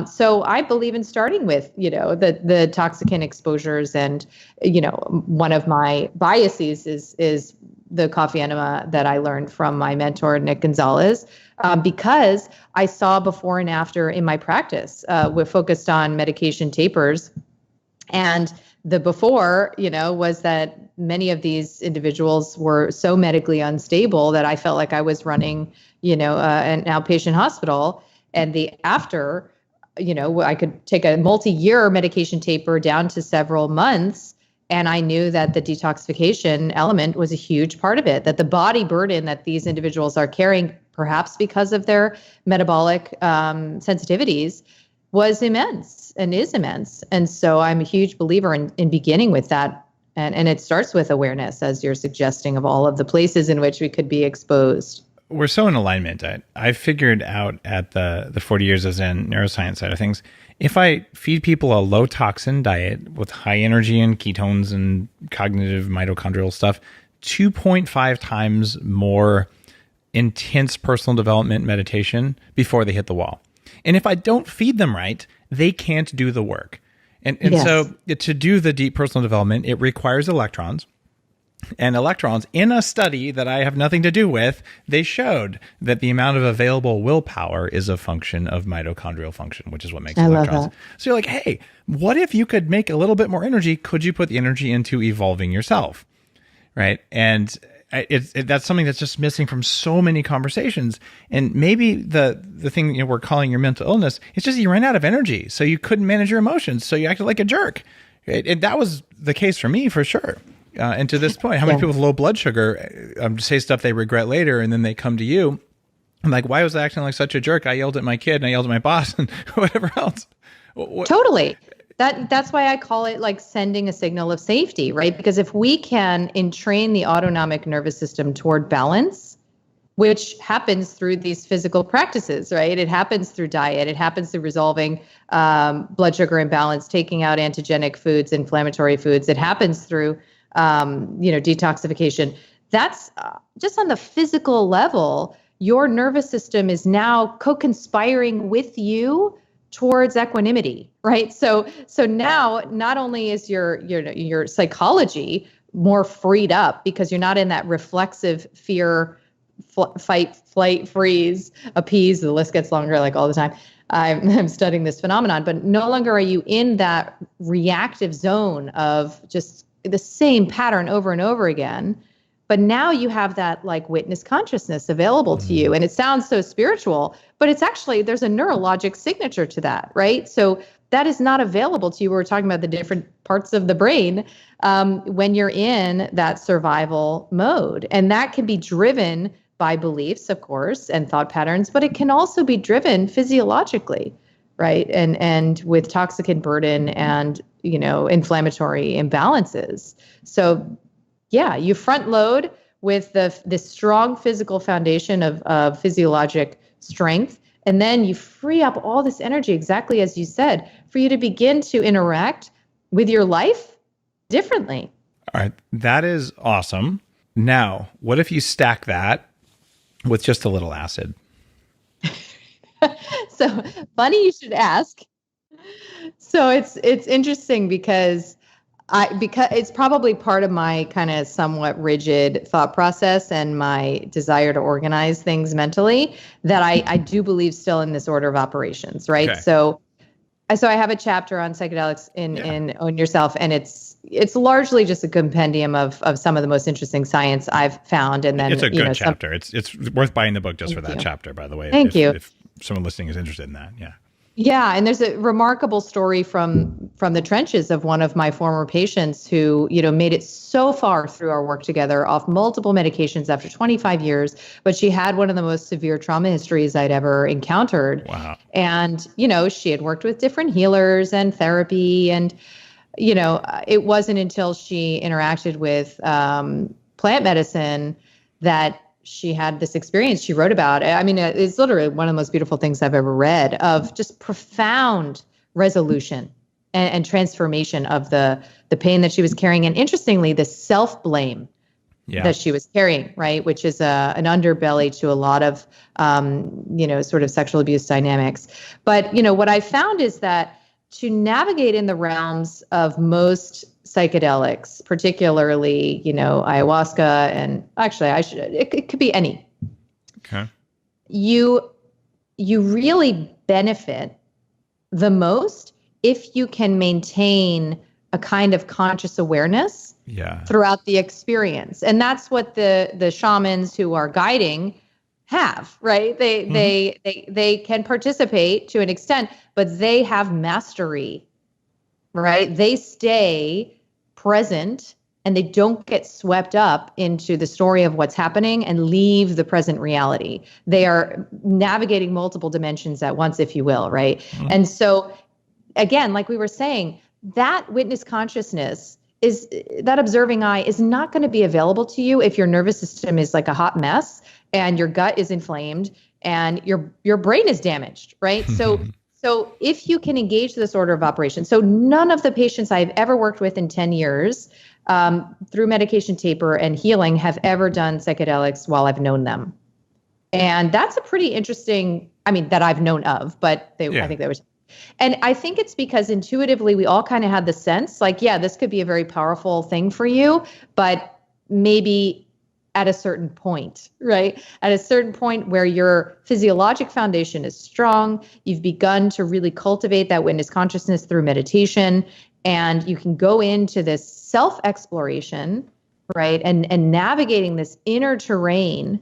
So I believe in starting with, the toxicant exposures. And, one of my biases is the coffee enema that I learned from my mentor, Nick Gonzalez, because I saw before and after in my practice. We're focused on medication tapers. And the before, was that many of these individuals were so medically unstable that I felt like I was running, an outpatient hospital. And the after, I could take a multi-year medication taper down to several months. And I knew that the detoxification element was a huge part of it, that the body burden that these individuals are carrying, perhaps because of their metabolic sensitivities, was immense and is immense. And so I'm a huge believer in beginning with that. And it starts with awareness, as you're suggesting, of all of the places in which we could be exposed. We're so in alignment. I figured out at the 40 years as in neuroscience side of things, if I feed people a low toxin diet with high energy and ketones and cognitive mitochondrial stuff, 2.5 times more intense personal development meditation before they hit the wall. And if I don't feed them right, they can't do the work. And yes. So to do the deep personal development, it requires electrons. And electrons, in a study that I have nothing to do with, they showed that the amount of available willpower is a function of mitochondrial function, which is what makes electrons. Love that. So you're like, hey, what if you could make a little bit more energy? Could you put the energy into evolving yourself? Right? And that's something that's just missing from so many conversations. And maybe the thing we're calling your mental illness, it's just you ran out of energy, so you couldn't manage your emotions, so you acted like a jerk. Right? And that was the case for me, for sure. And to this point, how many people with low blood sugar say stuff they regret later, and then they come to you? I'm like, why was I acting like such a jerk? I yelled at my kid and I yelled at my boss and whatever else. Totally. That's why I call it like sending a signal of safety, right? Because if we can entrain the autonomic nervous system toward balance, which happens through these physical practices, right? It happens through diet. It happens through resolving blood sugar imbalance, taking out antigenic foods, inflammatory foods. It happens through detoxification. That's just on the physical level. Your nervous system is now co-conspiring with you towards equanimity, right? So now not only is your psychology more freed up because you're not in that reflexive fear, fight, flight, freeze, appease. The list gets longer, like all the time. I'm studying this phenomenon, but no longer are you in that reactive zone of just the same pattern over and over again. But now you have that like witness consciousness available to you. And it sounds so spiritual, but it's actually, there's a neurologic signature to that, right? So that is not available to you. We're talking about the different parts of the brain when you're in that survival mode. And that can be driven by beliefs, of course, and thought patterns, but it can also be driven physiologically, right? And with toxicant burden and inflammatory imbalances. So yeah, you front load with this strong physical foundation of physiologic strength, and then you free up all this energy, exactly as you said, for you to begin to interact with your life differently. All right, that is awesome. Now, what if you stack that with just a little acid? So funny you should ask. So it's interesting because it's probably part of my kind of somewhat rigid thought process and my desire to organize things mentally that I do believe still in this order of operations, right? Okay. So I have a chapter on psychedelics in Own Yourself, and it's largely just a compendium of some of the most interesting science I've found. And then it's a good chapter. It's worth buying the book just for that chapter, by the way. Thank you. If someone listening is interested in that, yeah. Yeah, and there's a remarkable story from the trenches of one of my former patients who, made it so far through our work together off multiple medications after 25 years, but she had one of the most severe trauma histories I'd ever encountered. Wow. And, she had worked with different healers and therapy, and, it wasn't until she interacted with plant medicine that she had this experience she wrote about. I mean, it's literally one of the most beautiful things I've ever read, of just profound resolution and transformation of the pain that she was carrying. And interestingly, the self-blame that she was carrying, right? Which is an underbelly to a lot of, sort of sexual abuse dynamics. But, what I found is that to navigate in the realms of most psychedelics, particularly, ayahuasca, and actually it could be any. Okay. You really benefit the most if you can maintain a kind of conscious awareness throughout the experience. And that's what the shamans who are guiding have, right? They can participate to an extent, but they have mastery, right? They stay present and they don't get swept up into the story of what's happening and leave the present reality. They are navigating multiple dimensions at once, if you will, right? Mm-hmm. And so, again, like we were saying, that witness consciousness is that observing eye is not going to be available to you if your nervous system is like a hot mess and your gut is inflamed and your brain is damaged, right? So if you can engage this order of operation, so none of the patients I've ever worked with in 10 years through medication taper and healing have ever done psychedelics while I've known them. And that's a pretty interesting, that I've known of, but I think they were. And I think it's because intuitively we all kind of had the sense like, yeah, this could be a very powerful thing for you, but maybe at a certain point, right? At a certain point where your physiologic foundation is strong, you've begun to really cultivate that witness consciousness through meditation, and you can go into this self-exploration, right? And navigating this inner terrain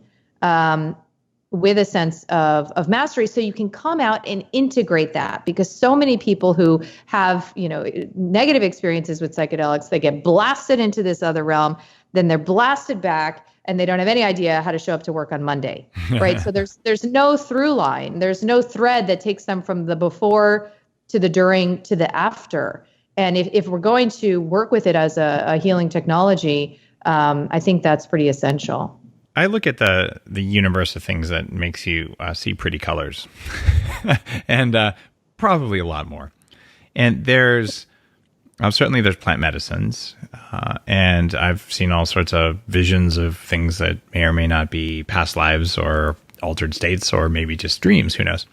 with a sense of mastery, so you can come out and integrate that. Because so many people who have, negative experiences with psychedelics, they get blasted into this other realm, then they're blasted back, and they don't have any idea how to show up to work on Monday, right? So there's no through line, there's no thread that takes them from the before to the during to the after. And if we're going to work with it as a healing technology, I think that's pretty essential. I look at the universe of things that makes you see pretty colors and probably a lot more. And there's plant medicines, and I've seen all sorts of visions of things that may or may not be past lives or altered states or maybe just dreams, who knows.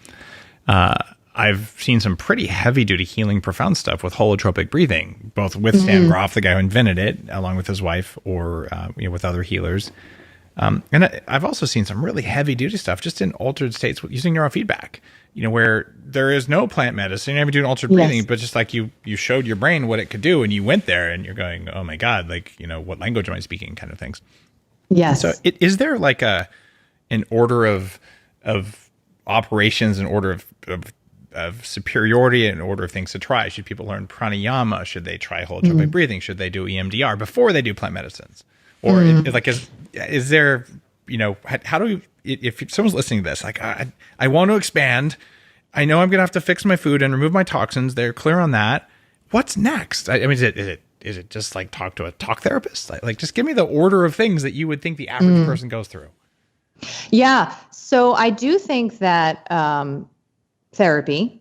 I've seen some pretty heavy-duty healing, profound stuff with holotropic breathing, both with Stan Groff, the guy who invented it, along with his wife, or with other healers. And I've also seen some really heavy-duty stuff just in altered states using neurofeedback, where there is no plant medicine. You're never doing altered breathing, but just like you showed your brain what it could do, and you went there, and you're going, oh my God, what language am I speaking, kind of things. Yes. So is there like an order of operations, an order of superiority, an order of things to try? Should people learn pranayama? Should they try holotropic breathing? Should they do EMDR before they do plant medicines? Or is there, how do we, if someone's listening to this, like, I want to expand, I know I'm going to have to fix my food and remove my toxins. They're clear on that. What's next? Is it just like talk to a talk therapist? Like just give me the order of things that you would think the average person goes through. Yeah. So I do think that therapy,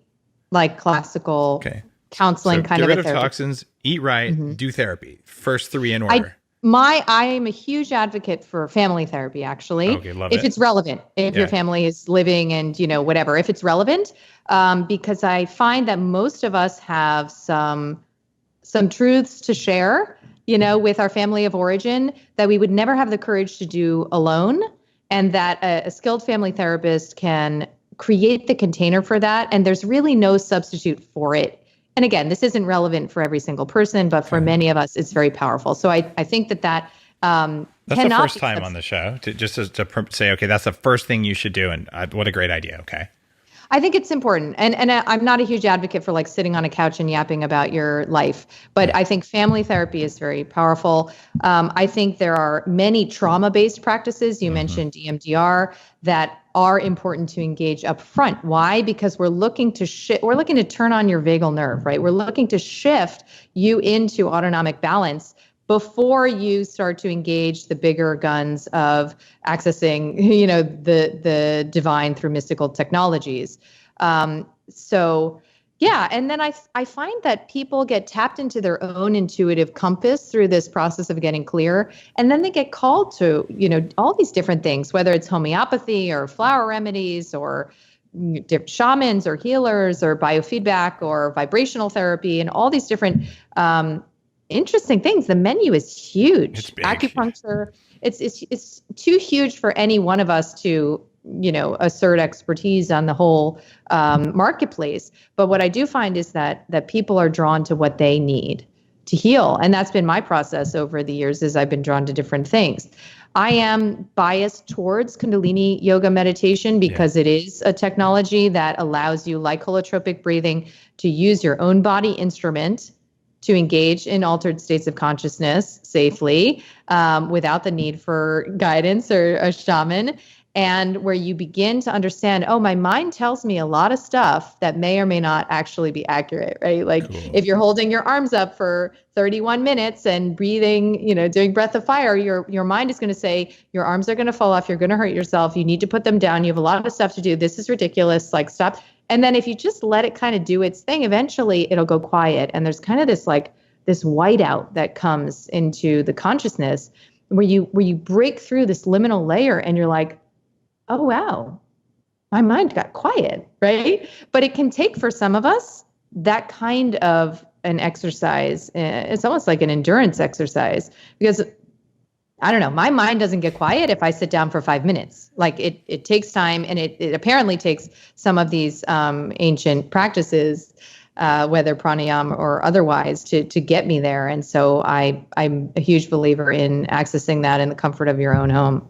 like classical counseling, kind of a therapy. Get rid of toxins, eat right, do therapy. First three in order. I am a huge advocate for family therapy, actually. Okay, love it. If it's relevant, if your family is living and, whatever, if it's relevant, because I find that most of us have some truths to share, with our family of origin that we would never have the courage to do alone. And that a skilled family therapist can create the container for that. And there's really no substitute for it. And again, this isn't relevant for every single person, but for many of us, it's very powerful. So I think that that's the first time on the show to say, okay, that's the first thing you should do. And what a great idea. Okay. I think it's important. And I'm not a huge advocate for like sitting on a couch and yapping about your life, but I think family therapy is very powerful. I think there are many trauma-based practices. You mentioned EMDR that are important to engage up front. Why? Because we're looking to turn on your vagal nerve, right? We're looking to shift you into autonomic balance before you start to engage the bigger guns of accessing, the divine through mystical technologies. And then I find that people get tapped into their own intuitive compass through this process of getting clear. And then they get called to, all these different things, whether it's homeopathy or flower remedies or shamans or healers or biofeedback or vibrational therapy and all these different interesting things. The menu is huge. It's big. Acupuncture, it's too huge for any one of us to assert expertise on the whole marketplace. But what I do find is that people are drawn to what they need to heal. And that's been my process over the years, as I've been drawn to different things. I am biased towards Kundalini yoga meditation because it is a technology that allows you, like holotropic breathing, to use your own body instrument to engage in altered states of consciousness safely, without the need for guidance or a shaman. And where you begin to understand, oh, my mind tells me a lot of stuff that may or may not actually be accurate, right? Like Cool. if you're holding your arms up for 31 minutes and breathing, doing breath of fire, your mind is going to say, your arms are going to fall off. You're going to hurt yourself. You need to put them down. You have a lot of stuff to do. This is ridiculous. Like, stop. And then if you just let it kind of do its thing, eventually it'll go quiet. And there's kind of this whiteout that comes into the consciousness where you break through this liminal layer and you're like, oh, wow, my mind got quiet, right? But it can take, for some of us, that kind of an exercise. It's almost like an endurance exercise, because I don't know, my mind doesn't get quiet if I sit down for 5 minutes. Like it takes time, and it apparently takes some of these ancient practices, whether pranayama or otherwise, to get me there. And so I'm a huge believer in accessing that in the comfort of your own home.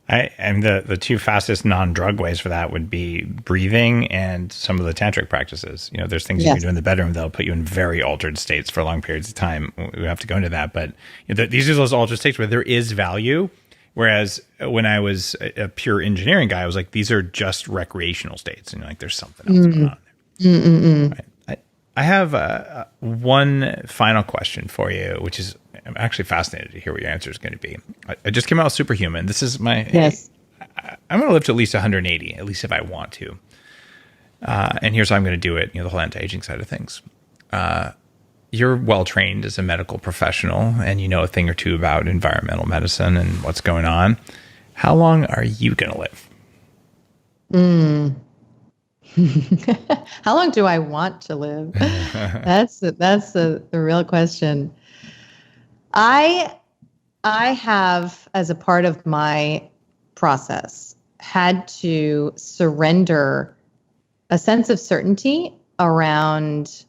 And the two fastest non-drug ways for that would be breathing and some of the tantric practices. There's things you can do in the bedroom that'll put you in very altered states for long periods of time. We have to go into that, but these are those altered states where there is value. Whereas when I was a pure engineering guy, I was like, these are just recreational states, and like there's something else going on there. Right. I have one final question for you, which is, I'm actually fascinated to hear what your answer is going to be. I just came out with Superhuman. This is my, yes. I'm going to live to at least 180, at least if I want to. And here's how I'm going to do it, the whole anti-aging side of things. You're well-trained as a medical professional, and you know a thing or two about environmental medicine and what's going on. How long are you going to live? How long do I want to live? That's the real question. I have, as a part of my process, had to surrender a sense of certainty around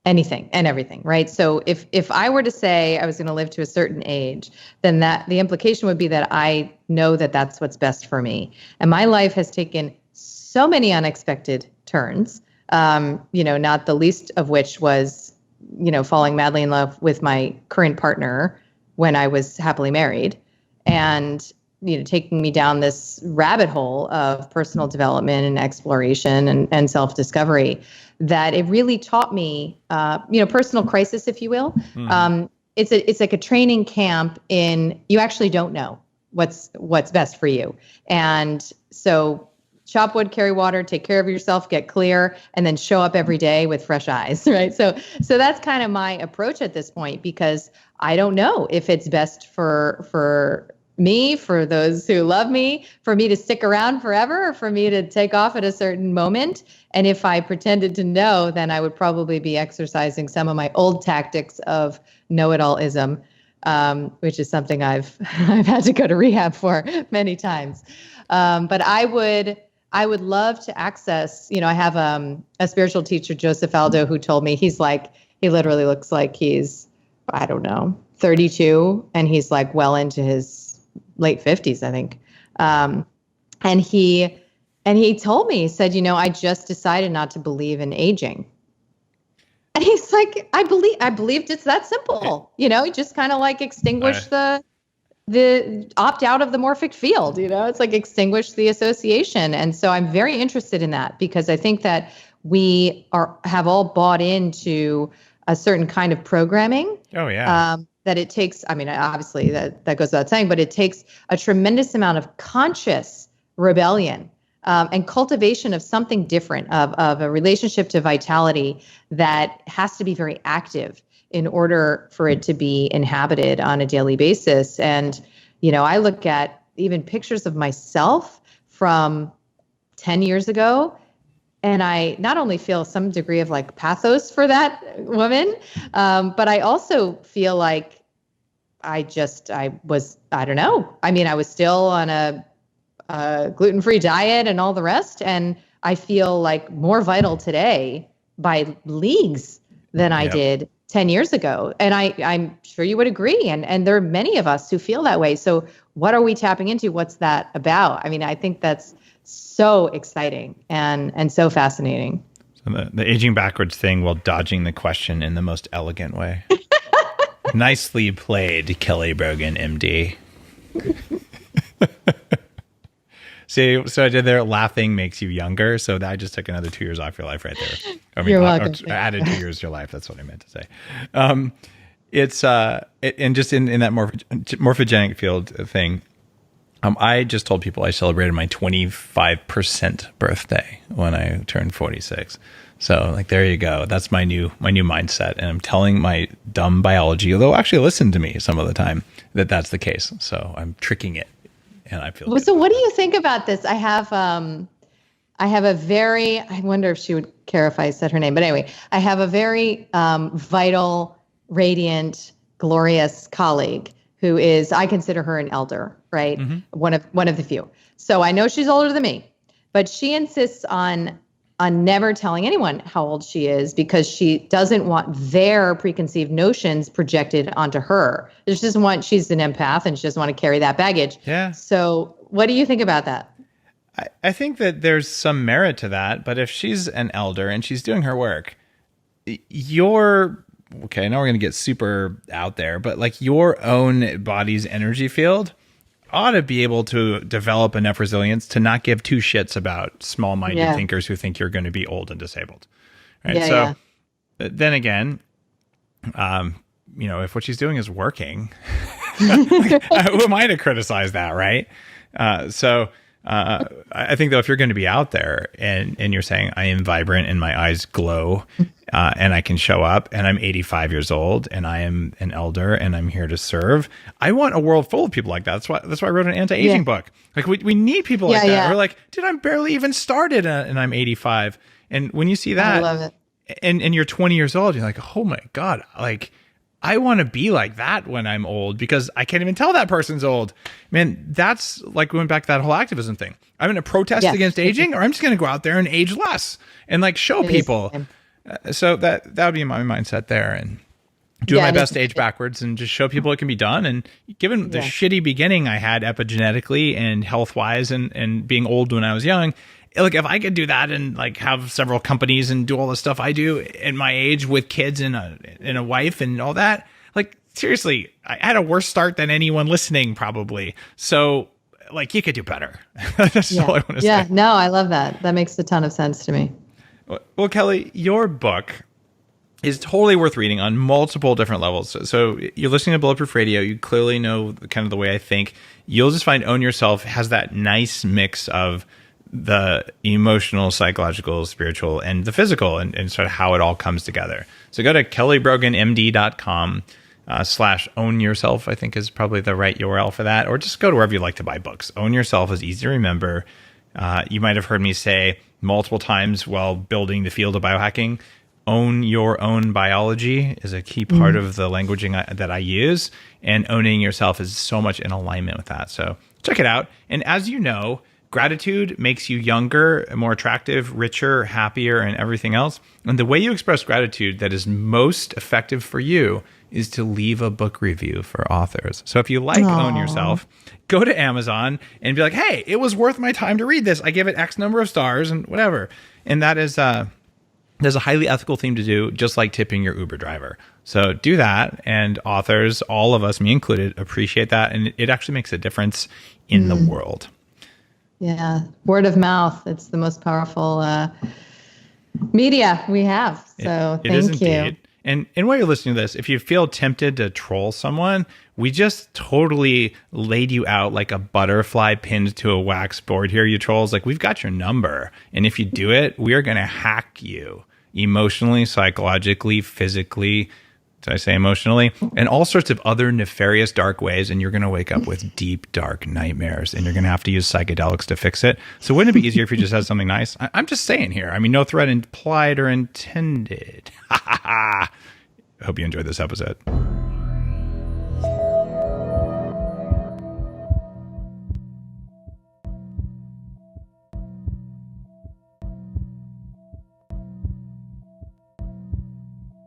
anything and everything, right? So if I were to say I was going to live to a certain age, then the implication would be that I know that that's what's best for me. And my life has taken so many unexpected turns, not the least of which was, falling madly in love with my current partner when I was happily married, and, taking me down this rabbit hole of personal development and exploration and self-discovery, that it really taught me, personal crisis, if you will. It's like a training camp in, you actually don't know what's best for you. And so chop wood, carry water, take care of yourself, get clear, and then show up every day with fresh eyes, right? So that's kind of my approach at this point, because I don't know if it's best for me, for those who love me, for me to stick around forever, or for me to take off at a certain moment. And if I pretended to know, then I would probably be exercising some of my old tactics of know-it-allism, which is something I've had to go to rehab for many times. But I would love to access, I have a spiritual teacher, Joseph Aldo, who told me, he literally looks like he's, 32, and he's like well into his late 50s, I think. And he told me, he said, I just decided not to believe in aging. And he's like, I believed it's that simple. You just kind of like extinguish the opt out of the morphic field, it's like extinguish the association. And so I'm very interested in that, because I think that we have all bought into a certain kind of programming. Oh yeah. That it takes, obviously that goes without saying, but it takes a tremendous amount of conscious rebellion, and cultivation of something different, of a relationship to vitality that has to be very active in order for it to be inhabited on a daily basis. And, I look at even pictures of myself from 10 years ago, and I not only feel some degree of like pathos for that woman, but I also feel like I was still on a gluten-free diet and all the rest. And I feel like more vital today by leagues than I did 10 years ago. And I'm sure you would agree. And there are many of us who feel that way. So what are we tapping into? What's that about? I think that's so exciting and so fascinating. The aging backwards thing while dodging the question in the most elegant way. Nicely played, Kelly Brogan, MD. See, so I did there. Laughing makes you younger. So that I just took another 2 years off your life right there. I mean, You're welcome. Added 2 years to your life. That's what I meant to say. And just in that morphogenic field thing, I just told people I celebrated my 25% birthday when I turned 46. So like, there you go. That's my new mindset. And I'm telling my dumb biology, they'll actually listen to me some of the time, that that's the case. So I'm tricking it, and I feel good. So what do you think about this? I have a very, I wonder if she would care if I said her name, but anyway, I have a very vital, radiant, glorious colleague who is, I consider her an elder, right? Mm-hmm. One of the few. So I know she's older than me, but she insists on never telling anyone how old she is because she doesn't want their preconceived notions projected onto her. She's an empath and she doesn't want to carry that baggage. Yeah. So what do you think about that? I think that there's some merit to that, but if she's an elder and she's doing her work, okay, now we're going to get super out there, but like your own body's energy field ought to be able to develop enough resilience to not give two shits about small-minded thinkers who think you're going to be old and disabled. Right. Yeah, then again, if what she's doing is working, who am I to criticize that? Right. I think though, if you're going to be out there and you're saying I am vibrant and my eyes glow, and I can show up and I'm 85 years old and I am an elder and I'm here to serve. I want a world full of people like that. That's why I wrote an anti-aging book. Like we need people like that. Yeah. We're like, dude, I'm barely even started and I'm 85. And when you see that, I love it. And you're 20 years old, you're like, oh my God, like I want to be like that when I'm old because I can't even tell that person's old. Man, that's like going back to that whole activism thing. I'm going to protest against aging, or I'm just going to go out there and age less and like show people. So that would be my mindset there, and do my best to age backwards and just show people it can be done. And given the shitty beginning I had epigenetically and health wise and being old when I was young, like if I could do that and like have several companies and do all the stuff I do at my age with kids and a wife and all that, like seriously, I had a worse start than anyone listening probably. So like you could do better. That's all I want to say. Yeah, no, I love that. That makes a ton of sense to me. Well, Kelly, your book is totally worth reading on multiple different levels. So you're listening to Bulletproof Radio. You clearly know kind of the way I think. You'll just find Own Yourself has that nice mix of the emotional, psychological, spiritual, and the physical, and sort of how it all comes together. So go to kellybroganmd.com /own yourself, I think is probably the right URL for that, or just go to wherever you like to buy books. Own Yourself is easy to remember. You might have heard me say multiple times while building the field of biohacking, own your own biology is a key part of the languaging that I use, and owning yourself is so much in alignment with that. So check it out. And as you know, gratitude makes you younger, more attractive, richer, happier, and everything else. And the way you express gratitude that is most effective for you is to leave a book review for authors. So if you like Own Yourself, go to Amazon and be like, hey, it was worth my time to read this. I give it X number of stars and whatever. And that is there's a highly ethical thing to do, just like tipping your Uber driver. So do that. And authors, all of us, me included, appreciate that. And it actually makes a difference in the world. Yeah. Word of mouth. It's the most powerful media we have. So thank you. And while you're listening to this, if you feel tempted to troll someone, we just totally laid you out like a butterfly pinned to a wax board here, you trolls. Like, we've got your number. And if you do it, we are going to hack you emotionally, psychologically, physically. Did I say emotionally? And all sorts of other nefarious, dark ways. And you're going to wake up with deep, dark nightmares. And you're going to have to use psychedelics to fix it. So wouldn't it be easier if you just had something nice? I'm just saying here. I mean, no threat implied or intended. I hope you enjoyed this episode.